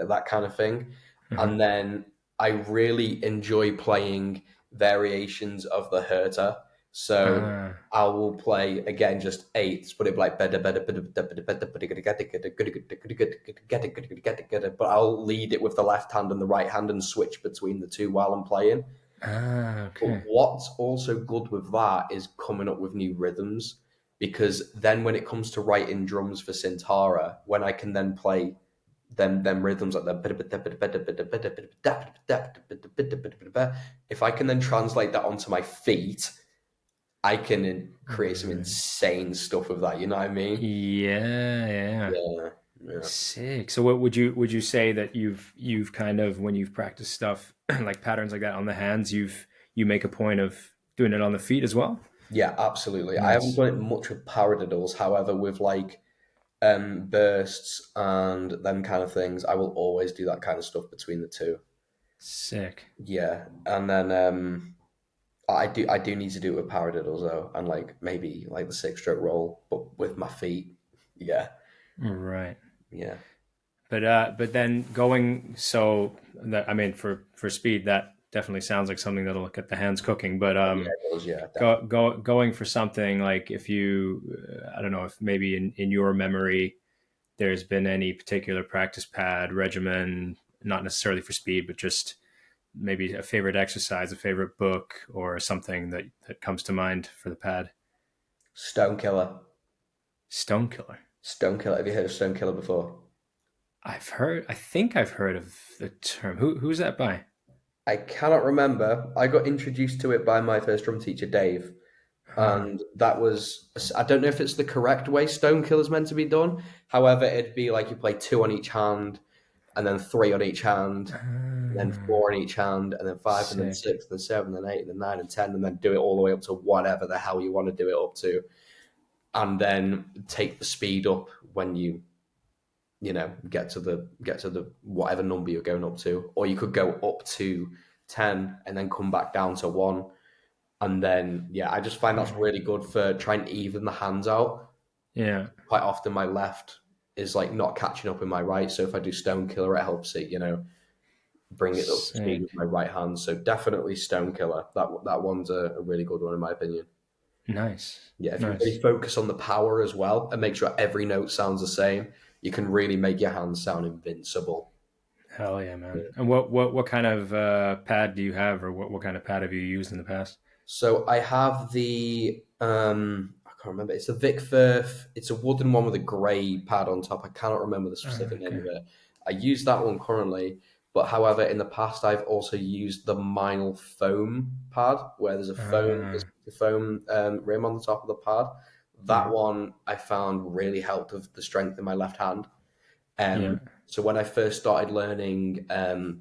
that kind of thing. Uh-huh. And then I really enjoy playing variations of the Herta. So Ah, I will play again just eighths, but it'd be like but I'll lead it with the left hand and the right hand and switch between the two while I'm playing. But okay. what's also good with that is coming up with new rhythms, because then when it comes to writing drums for Syntara, when I can then play them rhythms like the, if I can then translate that onto my feet, I can create some Right. insane stuff with that. You know what I mean? Yeah, yeah. Yeah, yeah. Sick. So what would you say that you've kind of when you've practiced stuff like patterns like that on the hands, you make a point of doing it on the feet as well? Yeah, absolutely. I haven't Nice. done it much with paradiddles. However, with like bursts and them kind of things, I will always do that kind of stuff between the two. Sick. Yeah, and then I do need to do it with paradiddles though, and like maybe like the six stroke roll, but with my feet. Yeah, Right. yeah, But then going so that I mean for speed that definitely sounds like something that'll get the hands cooking. But yeah. It does. Yeah, definitely. going for something like if you I don't know if maybe in your memory there's been any particular practice pad regimen, not necessarily for speed, but just maybe a favorite exercise, a favorite book, or something that comes to mind for the pad. Stone Killer. Stone Killer. Stone Killer. Have you heard of Stone Killer before? I think I've heard of the term. Who's that by? I cannot remember. I got introduced to it by my first drum teacher, Dave. And that was, I don't know if it's the correct way stone kill is meant to be done. However, it'd be like you play two on each hand, and then three on each hand, and then four on each hand, and then five, and then Sick. six, and then seven, and then eight, and then nine, and 10, and then do it all the way up to whatever the hell you want to do it up to. And then take the speed up when you get to the whatever number you're going up to, or you could go up to 10 and then come back down to 1. And then, yeah, I just find that's really good for trying to even the hands out. Yeah. Quite often my left is like not catching up with my right, so if I do stone killer, it helps it, bring it up to speed Sick. with my right hand. So definitely stone killer. That one's a really good one in my opinion. Nice. Yeah, if you Nice. really focus on the power as well and make sure every note sounds the same, you can really make your hands sound invincible. Hell yeah, man. Yeah. And what kind of pad do you have, or what kind of pad have you used in the past? So I have the I can't remember. It's the Vic Firth. It's a wooden one with a grey pad on top. I cannot remember the specific name Okay. of it. I use that one currently, but however, in the past I've also used the Meinl foam pad, where there's a foam rim on the top of the pad. That Yeah. one I found really helped with the strength in my left hand. Yeah. So when I first started learning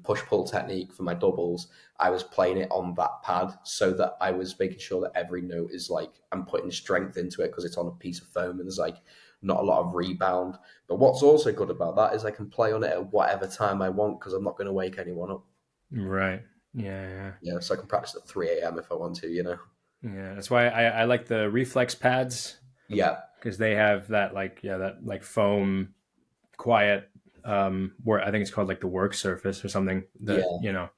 push pull technique for my doubles, I was playing it on that pad so that I was making sure that every note is like I'm putting strength into it because it's on a piece of foam and there's like not a lot of rebound. But what's also good about that is I can play on it at whatever time I want because I'm not going to wake anyone up. Right. Yeah. Yeah. Yeah, so I can practice at 3 a.m. if I want to. Yeah. That's why I like the reflex pads, Yeah, because they have that that like foam quiet, where I think it's called like the work surface or something, that, yeah,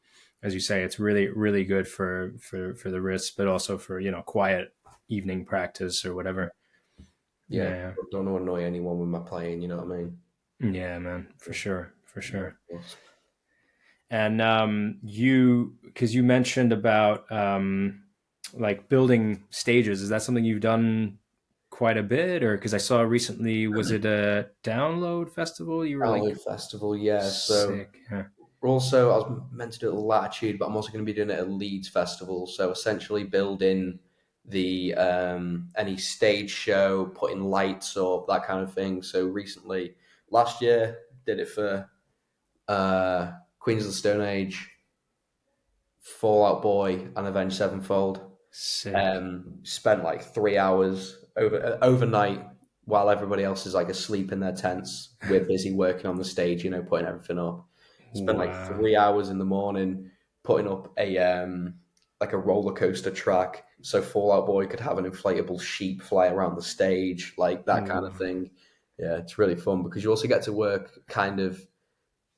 as you say, it's really, really good for the wrists, but also for, quiet evening practice or whatever. yeah. Yeah. Don't want to annoy anyone with my playing, you know what I mean? Yeah, man, for sure. For Yeah, of sure. course. And because you mentioned about like building stages, is that something you've done quite a bit? Or because I saw recently, was it a download festival? You were like, Download Festival, yeah. So sick. Yeah. also, I was meant to do it at Latitude, but I'm also going to be doing it at Leeds Festival. So essentially, building the any stage show, putting lights up, that kind of thing. So recently, last year, did it for Queens of the Stone Age, Fallout Boy, and Avenged Sevenfold. Sick. Spent like 3 hours overnight while everybody else is like asleep in their tents. We're busy working on the stage, putting everything up. Spent like Wow. 3 hours in the morning putting up a like a roller coaster track so Fallout Boy could have an inflatable sheep fly around the stage, like that kind of Ooh. thing. Yeah, it's really fun because you also get to work kind of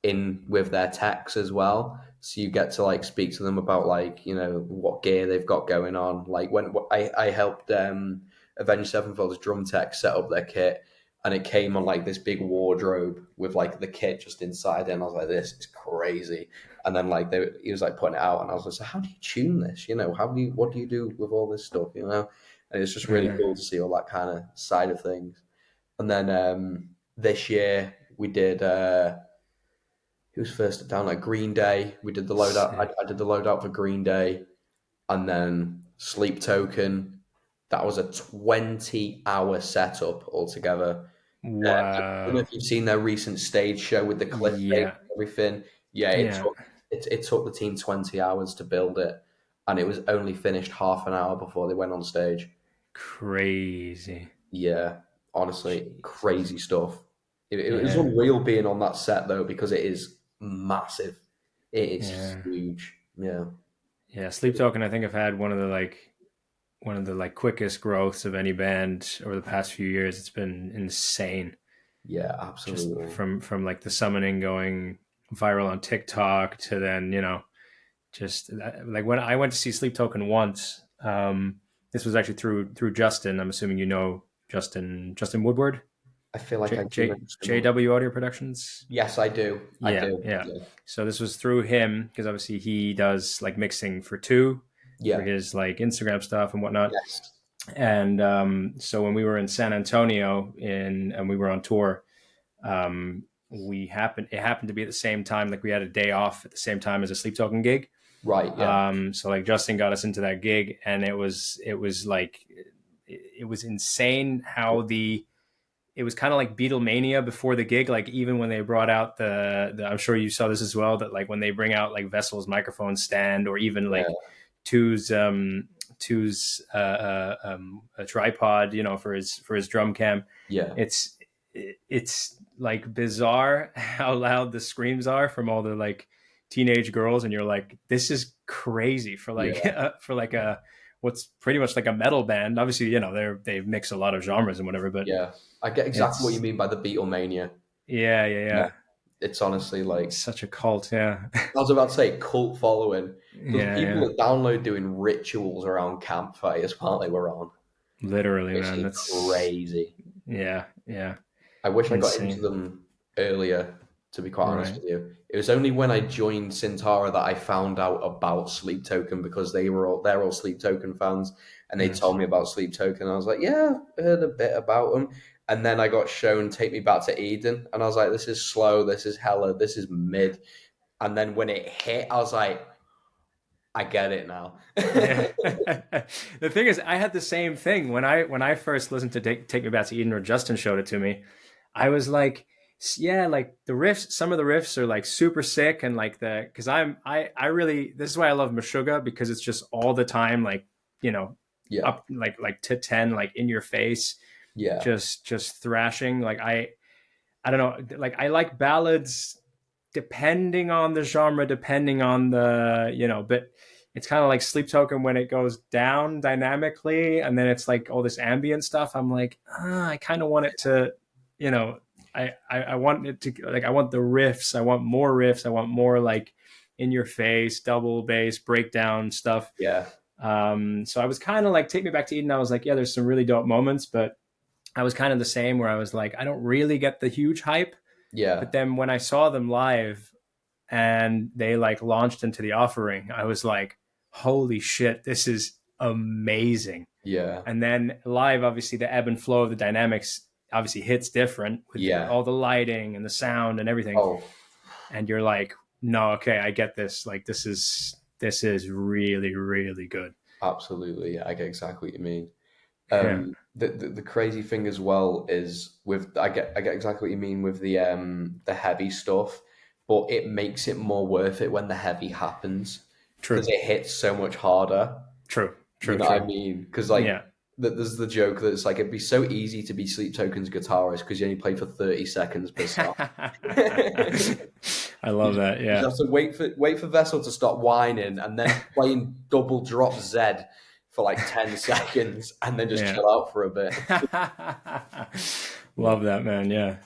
in with their techs as well. So you get to like speak to them about like what gear they've got going on. Like when I helped Avenged Sevenfold's drum tech set up their kit, and it came on like this big wardrobe with like the kit just inside it, and I was like, this is crazy. And then like he was like putting it out, and I was like, so how do you tune this? What do you do with all this stuff? And it's just really Yeah. cool to see all that kind of side of things. And then this year we did. Who was first down? Like Green Day. We did the loadout. Sick. I did the loadout for Green Day, and then Sleep Token. That was a 20-hour setup altogether. I don't know Wow. if you've seen their recent stage show with the cliff face Yeah. and everything. Yeah, Yeah. it took the team 20 hours to build it, and it was only finished half an hour before they went on stage. Crazy. Yeah, honestly, Jesus. crazy stuff. It was Yeah. unreal being on that set though because it is massive. It is Yeah. huge. Yeah, Yeah. Sleep Token, I think I've had one of the quickest growths of any band over the past few years. It's been insane. yeah, Just absolutely. from like the summoning going viral on TikTok to then, just like when I went to see Sleep Token once. This was actually through Justin. I'm assuming Justin Woodward, I feel like I do know someone. JW Audio Productions. Yes, I do. I Yeah, do. yeah. Yeah, So this was through him because obviously he does like mixing for yeah, his like Instagram stuff and whatnot. yes, And so when we were in San Antonio and we were on tour, it happened to be at the same time, like we had a day off at the same time as a Sleep Token gig. Right. Yeah. So like Justin got us into that gig, and it was insane how it was kind of like Beatlemania before the gig. Like even when they brought out the I'm sure you saw this as well, that like when they bring out like Vessel's microphone stand, or even Yeah. like Two's a tripod, for his drum cam. Yeah. It's it's like bizarre how loud the screams are from all the like teenage girls, and you're like, this is crazy for like Yeah. for like a what's pretty much like a metal band. Obviously, they mix a lot of genres and whatever, but Yeah. I get exactly what you it's mean by the Beatlemania. yeah. It's honestly like, Such a cult, yeah. I was about to say cult following, because people Yeah. that download doing rituals around campfires while they were on. Literally, It's man. That's crazy. yeah. I wish I got into Insane. them earlier, to be quite honest Right. with you. It was only when I joined Syntara that I found out about Sleep Token, because they're all Sleep Token fans, and they Nice. told me about Sleep Token. I was like, yeah, I've heard a bit about them. And then I got shown Take Me Back to Eden, and I was like, this is slow, this is hella, this is mid. And then when it hit, I was like, I get it now. Yeah. The thing is, I had the same thing when I first listened to Take Me Back to Eden, or Justin showed it to me. I was like, yeah, like the riffs, some of the riffs are like super sick, and like because I really, this is why I love Meshuggah, because it's just all the time, like, Yeah, up like to 10, like in your face, yeah, just thrashing. Like I don't know, like I like ballads depending on the genre, depending on but it's kind of like Sleep Token when it goes down dynamically, and then it's like all this ambient stuff. I'm like, I kind of want it to, you know, I want it to, like, I want the riffs, I want more riffs, I want more like in your face, double bass, breakdown stuff. yeah, So I was kind of like, Take Me Back to Eden. I was like, yeah, there's some really dope moments, but I was kind of the same, where I was like, I don't really get the huge hype. yeah, But then when I saw them live and they like launched into the offering, I was like, holy shit, this is amazing. yeah, And then live, obviously, the ebb and flow of the dynamics obviously hits different with yeah. all the lighting and the sound and everything. Oh, And you're like, no, okay, I get this. Like, this is really, really good. absolutely. I get exactly what you mean. Yeah, The crazy thing as well is, with I get exactly what you mean with the heavy stuff, but it makes it more worth it when the heavy happens, because true, it hits so much harder. true, You true, know what I true. mean? Because like, Yeah. there's the joke that it's like, it'd be so easy to be Sleep Token's guitarist because you only play for 30 seconds per song. I love that. You Yeah. just have to wait for Vessel to stop whining, and then playing double drop Z for like 10 seconds, and then just Yeah. chill out for a bit. Yeah. Love that, man. Yeah.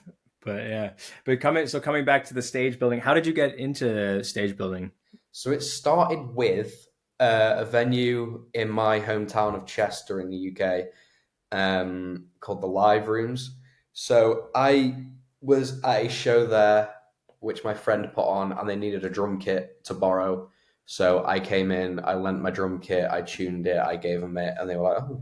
But yeah. But coming back to the stage building, how did you get into stage building? So it started with a venue in my hometown of Chester in the UK, called the Live Rooms. So I was at a show there, which my friend put on, and they needed a drum kit to borrow. So I came in, I lent my drum kit, I tuned it, I gave them it, and they were like, "Oh,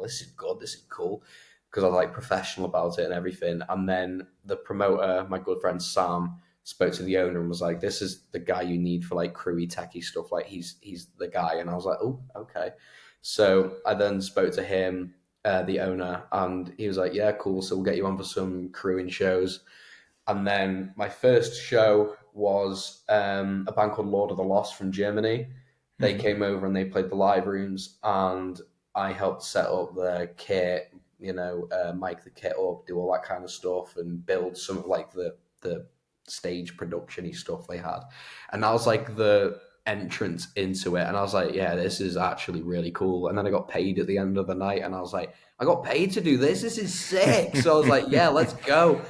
this is good, this is cool," because I was like professional about it and everything. And then the promoter, my good friend Sam, spoke to the owner and was like, "This is the guy you need for like crewy techie stuff. Like he's the guy." And I was like, "Oh, okay." So I then spoke to him, the owner, and he was like, "Yeah, cool. So we'll get you on for some crewing shows." And then my first show was a band called Lord of the Lost from Germany. They Mhm. came over and they played the Live Rooms, and I helped set up the kit, mic the kit up, do all that kind of stuff, and build some of like the stage production-y stuff they had. And that was like the entrance into it. And I was like, yeah, this is actually really cool. And then I got paid at the end of the night, and I was like, I got paid to do this. This is sick. So I was like, yeah, let's go.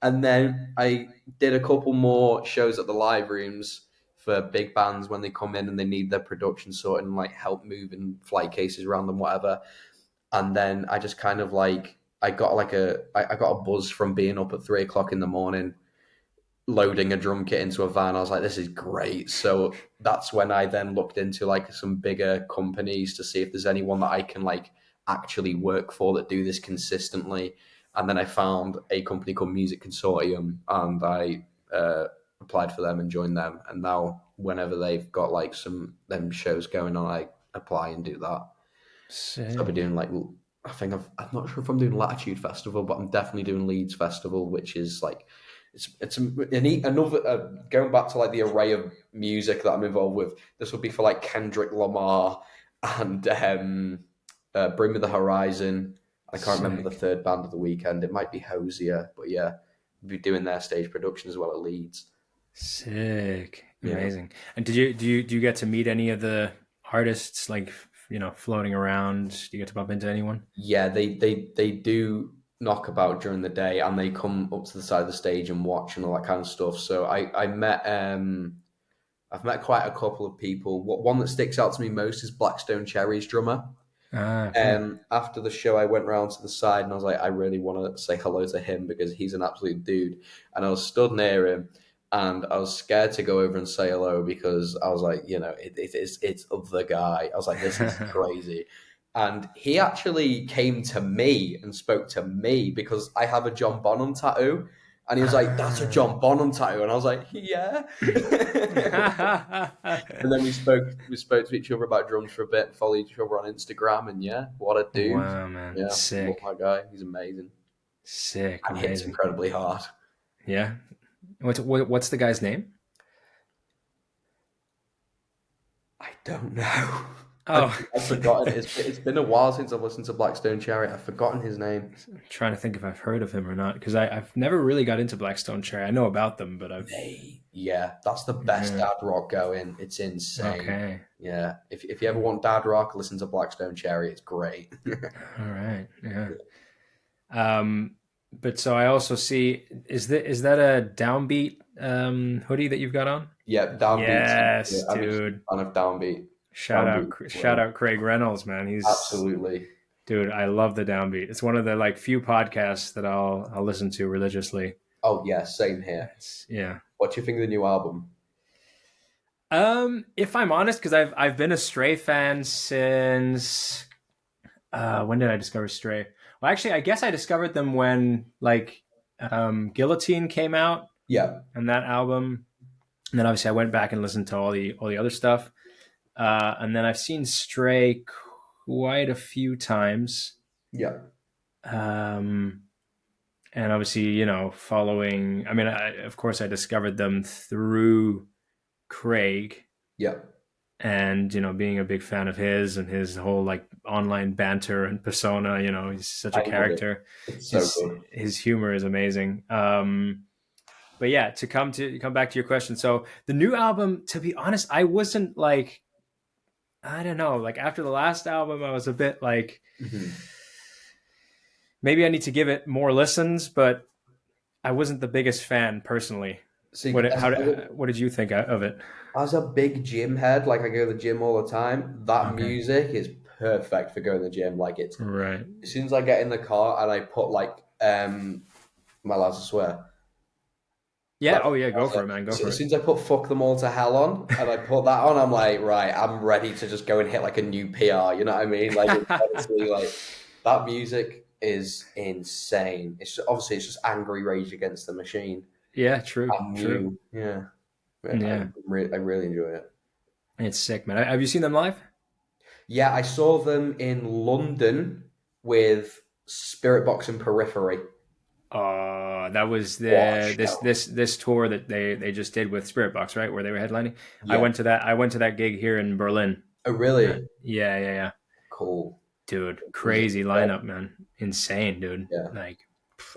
And then I did a couple more shows at the Live Rooms for big bands when they come in and they need their production sorted and like help moving flight cases around and whatever. And then I just kind of like, I got a buzz from being up at 3 o'clock in the morning, loading a drum kit into a van. I was like, this is great. So that's when I then looked into like some bigger companies to see if there's anyone that I can like actually work for that do this consistently. And then I found a company called Music Consortium, and I applied for them and joined them. And now whenever they've got like some them shows going on, I apply and do that. So I'll be Sick. doing like I'm not sure if I'm doing Latitude Festival, but I'm definitely doing Leeds Festival, which is like another going back to like the array of music that I'm involved with. This would be for like Kendrick Lamar and Bring Me the Horizon. I can't remember the Sick. third band of the weekend. It might be Hosier, but yeah, we'll be doing their stage production as well at Leeds. Sick. Yeah. Amazing. And do you get to meet any of the artists like floating around? Do you get to bump into anyone? Yeah, they do knock about during the day, and they come up to the side of the stage and watch and all that kind of stuff. So I met I've met quite a couple of people. One that sticks out to me most is Blackstone Cherry's drummer. Ah, cool. After the show, I went round to the side and I was like, I really want to say hello to him because he's an absolute dude. And I was stood near him, and I was scared to go over and say hello because I was like, it's the guy. I was like, this is crazy. And he actually came to me and spoke to me because I have a John Bonham tattoo. And he was like, that's a Ah. John Bonham tattoo. And I was like, yeah. And then we spoke to each other about drums for a bit, followed each other on Instagram, and yeah, what a dude. Wow, man. Yeah, love Sick. that guy. He's amazing Sick. and hits Amazing. incredibly hard. Yeah. What's the guy's name? I don't know. Oh, I've forgotten. It's been a while since I've listened to Blackstone Cherry. I've forgotten his name. I'm trying to think if I've heard of him or not because I've never really got into Blackstone Cherry. I know about them, but I've Yeah, that's the best yeah. dad rock going. It's insane. Okay. Yeah, if you ever want dad rock, listen to Blackstone Cherry. It's great. All right. Yeah. But so I also see is that a downbeat hoodie that you've got on? Yeah, Downbeats. Yeah, Yes, I'm a huge dude. fan of Downbeat. Shout out Downbeat as shout well. out Craig Reynolds, man. He's Absolutely. dude, I love the downbeat. It's one of the like few podcasts that I'll listen to religiously. Oh yeah, same here. Yeah. What do you think of the new album? If I'm honest, because I've been a Stray fan since when did I discover Stray? Well, actually, I guess I discovered them when like Guillotine came out Yeah, and that album, and then obviously I went back and listened to all the other stuff, and then I've seen Stray quite a few times, yeah, um, and obviously following. I mean, of course, I discovered them through Craig, yeah. and being a big fan of his and his whole like online banter and persona. He's such a I love it. character. It's so his good. his humor is amazing. But yeah, to come back to your question, so the new album, to be honest, I wasn't like, I don't know, like after the last album I was a bit like, Mhm. maybe I need to give it more listens, but I wasn't the biggest fan personally. See, What did you think of it? as a big gym head, like I go to the gym all the time, that Okay. music is perfect for going to the gym. Like it's Right. as soon as I get in the car and I put like am I allowed to swear? Yeah. Like Oh yeah, go for it, man, go as for as it. soon as I put "Fuck Them All to Hell" on and I put that on, I'm like, right, I'm ready to just go and hit like a new PR. You know what I mean? Like it's honestly, like that music is insane. Obviously it's just angry Rage Against the Machine. Yeah, true, And true. new, yeah. Yeah, I really enjoy it. it's sick, man. Have you seen them live? Yeah, I saw them in London with Spirit Box and Periphery. That was What a the this show! this this tour that they just did with Spirit Box, right? Where they were headlining. I Yeah. went to that. I went to that gig here in Berlin. Oh, really? Yeah, yeah, yeah. Cool. Dude, Was it? crazy lineup, man. Insane, dude. Yeah. Like,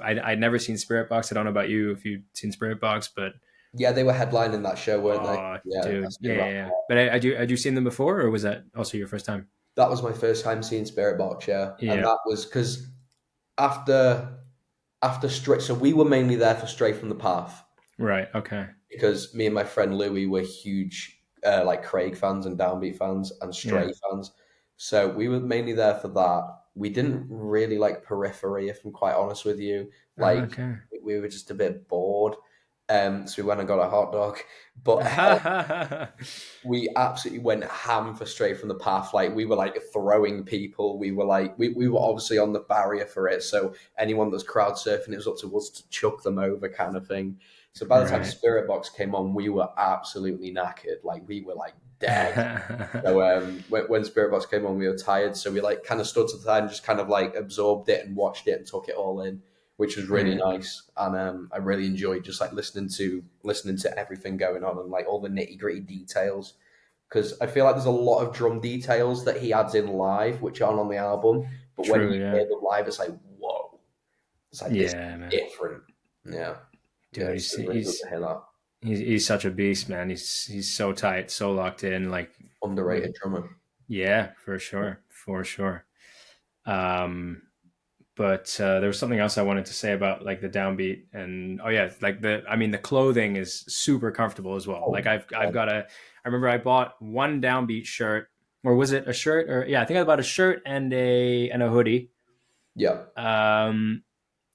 I'd never seen Spirit Box. I don't know about you if you've seen Spirit Box, but Yeah, they were headlining that show, weren't they? oh, Yeah, dude, that's yeah, been yeah, right. yeah. But had you seen them before, or was that also your first time? That was my first time seeing Spirit Box, yeah. And Yeah. that was because after Stray, so we were mainly there for Stray from the Path Right. Okay. because me and my friend Louis were huge like Craig fans and Downbeat fans and Yeah. Stray fans. So we were mainly there for that. We didn't really like Periphery, if I'm quite honest with you. Like Okay. we were just a bit bored. So we went and got a hot dog. But we absolutely went ham for Straight from the Path. Like we were like throwing people. We were like we were obviously on the barrier for it. So anyone that's crowd surfing, it was up to us to chuck them over kind of thing. So by the time Right. Spirit Box came on, we were absolutely knackered. Like we were like dead. So when Spirit Box came on, we were tired. So we like kind of stood to the side and just kind of like absorbed it and watched it and took it all in, which was really Yeah, nice. And I really enjoyed just like listening to everything going on and like all the nitty gritty details. Because I feel like there's a lot of drum details that he adds in live, which aren't on the album. But when true. you Yeah, hear them live, it's like whoa! It's like this is yeah, man. different. Yeah, yeah. Dude, It's really good to hear that. he's such a beast, man. He's so tight, so locked in. Like with Underrated drummer. yeah, for sure, for sure. Um, but there was something else I wanted to say about like the downbeat and oh yeah, like the clothing is super comfortable as well. Like Oh, I've got I remember I bought one downbeat shirt, or was it a shirt, or yeah, I think I bought a shirt and a hoodie. yeah. Um,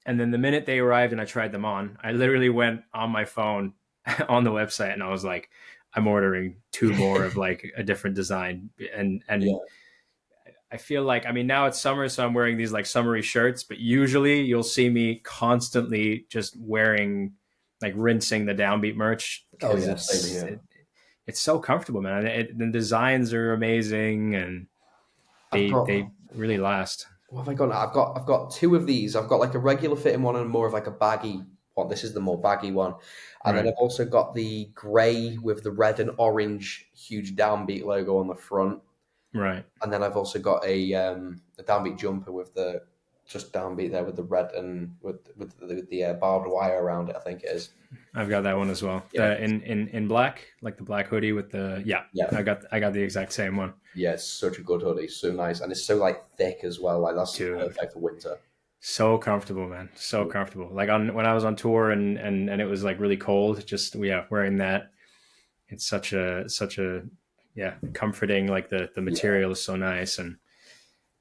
and then the minute they arrived and I tried them on, I literally went on my phone on the website and I was like, I'm ordering two more of like a different design. And Yeah. I feel like, I mean, now it's summer, so I'm wearing these like summery shirts, but usually you'll see me constantly just wearing like rinsing the downbeat merch Oh because yeah. Same here. it's so comfortable, man. The designs are amazing and I've they got. really last. What have I got? I've got two of these. I've got like a regular fitting one and more of like a baggy one. This is the more baggy one, and then Right. I've also got the grey with the red and orange huge downbeat logo on the front, Right. and then I've also got a downbeat jumper with the just downbeat there with the red and with the barbed wire around it. I think it is. I've got that one as well. Yeah, In black, like the black hoodie with the yeah. yeah, I got the exact same one, yeah. It's such a good hoodie, so nice, and it's so like thick as well. Like that's dude. perfect for winter. So comfortable, man. So comfortable. Like on when I was on tour and it was like really cold. Just yeah, wearing that. It's such a yeah comforting. Like the Yeah, material is so nice and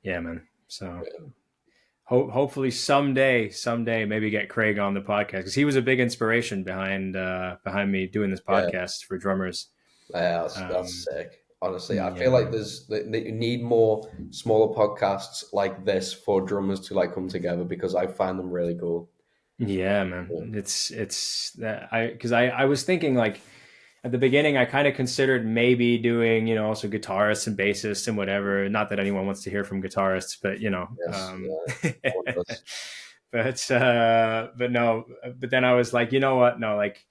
yeah, man. So yeah, hopefully someday maybe get Craig on the podcast because he was a big inspiration behind me doing this yeah. podcast for drummers. Yeah, that's Um, sick. Honestly, I yeah, feel like man. there's that you need more smaller podcasts like this for drummers to like come together because I find them really cool. Yeah, man. It's that I because I was thinking like at the beginning I kind of considered maybe doing also guitarists and bassists and whatever. Not that anyone wants to hear from guitarists, but Yes, yeah, one of us. but no. But then I was like, you know what? No, like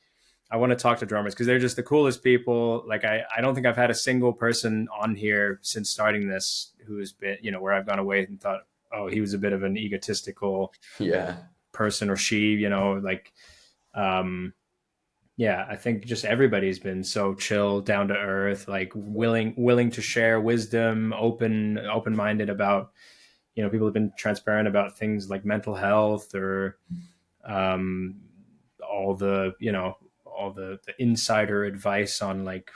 I want to talk to drummers because they're just the coolest people. Like I don't think I've had a single person on here since starting this who's been where I've gone away and thought, oh, he was a bit of an egotistical Yeah, person or she, like um yeah, I think just everybody's been so chill, down to earth, like willing to share wisdom, open-minded about, people have been transparent about things like mental health or um all the, all the insider advice on like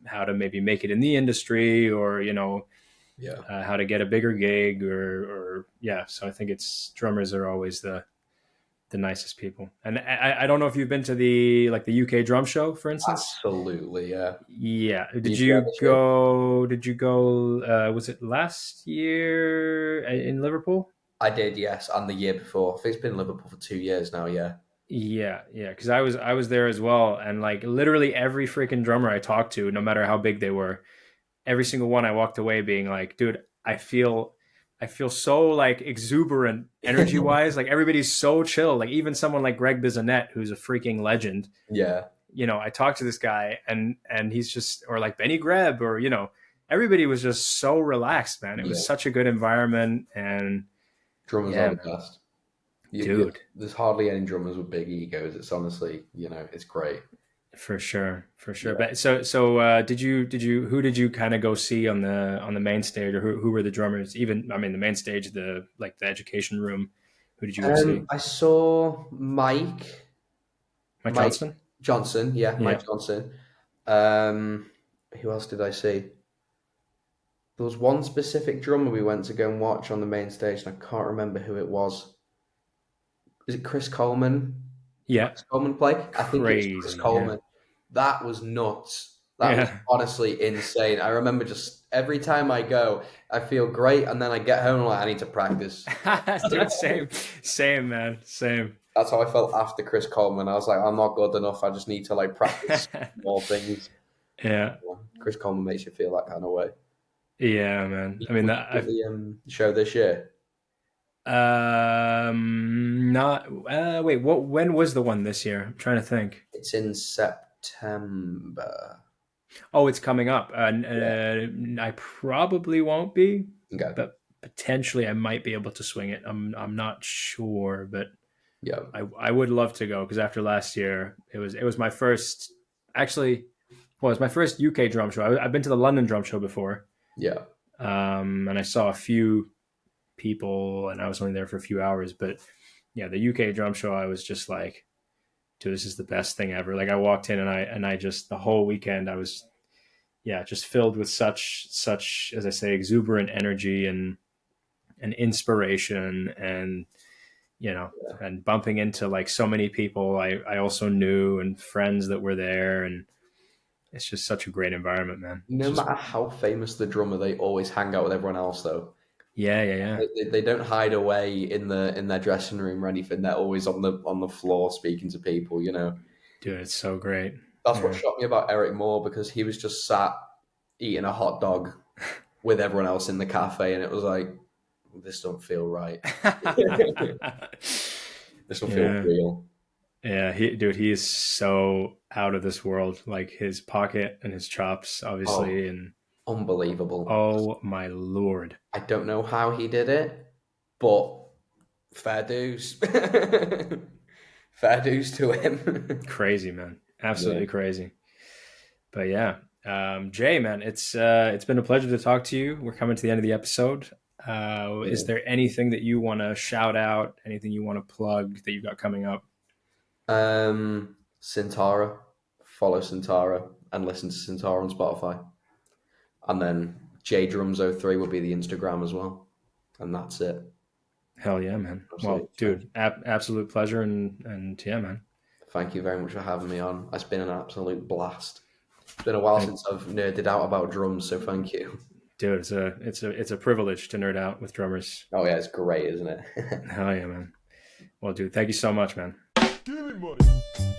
how to maybe make it in the industry or, yeah. how to get a bigger gig or yeah. So I think it's drummers are always the nicest people. And I don't know if you've been to the like the UK drum show, for instance. Absolutely, yeah. Yeah. Did you go this year? Did you go? Was it last year in Liverpool? I did, yes, and the year before. I think it's been in Liverpool for 2 years now. Yeah, Yeah, yeah. Because I was there as well, and like literally every freaking drummer I talked to, no matter how big they were, every single one I walked away being like, dude, I feel so like exuberant energy wise. Like everybody's so chill. Like even someone like Greg Bisonet, who's a freaking legend. yeah, I talked to this guy and he's just or like Benny Greb or everybody was just so relaxed, man. It was yeah. such a good environment and Drummers are yeah, the man. best. Dude, There's hardly any drummers with big egos. It's honestly, it's great. for sure, for sure. Yeah. But so did you who did you kind of go see on the main stage or who were the drummers? Even I mean the main stage, the like the education room. Who did you go see? I saw Mike. Mike Mike Johnston? Johnson, yeah, Mike Yeah. Johnson. Um, who else did I see? There was one specific drummer we went to go and watch on the main stage, and I can't remember who it was. Is it Chris Coleman? Did Yeah. Chris Coleman play? I think it was Chris Crazy. Yeah. Coleman. That was nuts. That was Yeah. honestly insane. I remember just every time I go, I feel great, and then I get home and I'm like, I need to practice. Dude, same, man, same. That's how I felt after Chris Coleman. I was like, I'm not good enough. I just need to like practice more things. Yeah. Chris Coleman makes you feel that kind of way. Yeah, man. I mean, Would you at the show this year? not, wait, when was the one this year? I'm trying to think. It's in September. Oh, it's coming up. Yeah. I probably won't be, Okay. but potentially I might be able to swing it. I'm not sure, but Yeah. I would love to go because after last year, it was my first, actually, well, it was my first UK drum show. I've been to the London drum show before, Yeah. and I saw a few people, and I was only there for a few hours. But yeah, the UK drum show, I was just like, dude, this is the best thing ever. Like I walked in, and I just the whole weekend I was, yeah, just filled with such as I say, exuberant energy and inspiration, and Yeah. and bumping into like so many people I also knew and friends that were there, and it's just such a great environment, man. It's No just matter how famous the drummer, they always hang out with everyone else though. yeah, yeah, yeah, They don't hide away in their dressing room or anything. They're always on the floor speaking to people. dude, it's so great. That's what Yeah. shocked me about Eric Moore because he was just sat eating a hot dog with everyone else in the cafe, and it was like, this don't feel right. This don't feel Yeah. real. Yeah, he is so out of this world. Like his pocket and his chops, Oh, obviously, and unbelievable. oh my lord, I don't know how he did it, but fair dues. Fair dues to him. crazy man, Yeah. absolutely crazy. But yeah, Jay, man, it's been a pleasure to talk to you. We're coming to the end of the episode. Is there anything that you want to shout out? Anything you want to plug that you got coming up? Syntara. Follow Syntara and listen to Syntara on Spotify. And then JDrums03 will be the Instagram as well. And that's it. Hell yeah, man. Absolutely. Well, dude, absolute pleasure, and yeah, man. Thank you very much for having me on. It's been an absolute blast. It's been a while Thank, since I've nerded out about drums, so thank you. dude, it's a privilege to nerd out with drummers. Oh yeah, it's great, isn't it? Hell yeah, man. Well, dude, thank you so much, man. Give me money.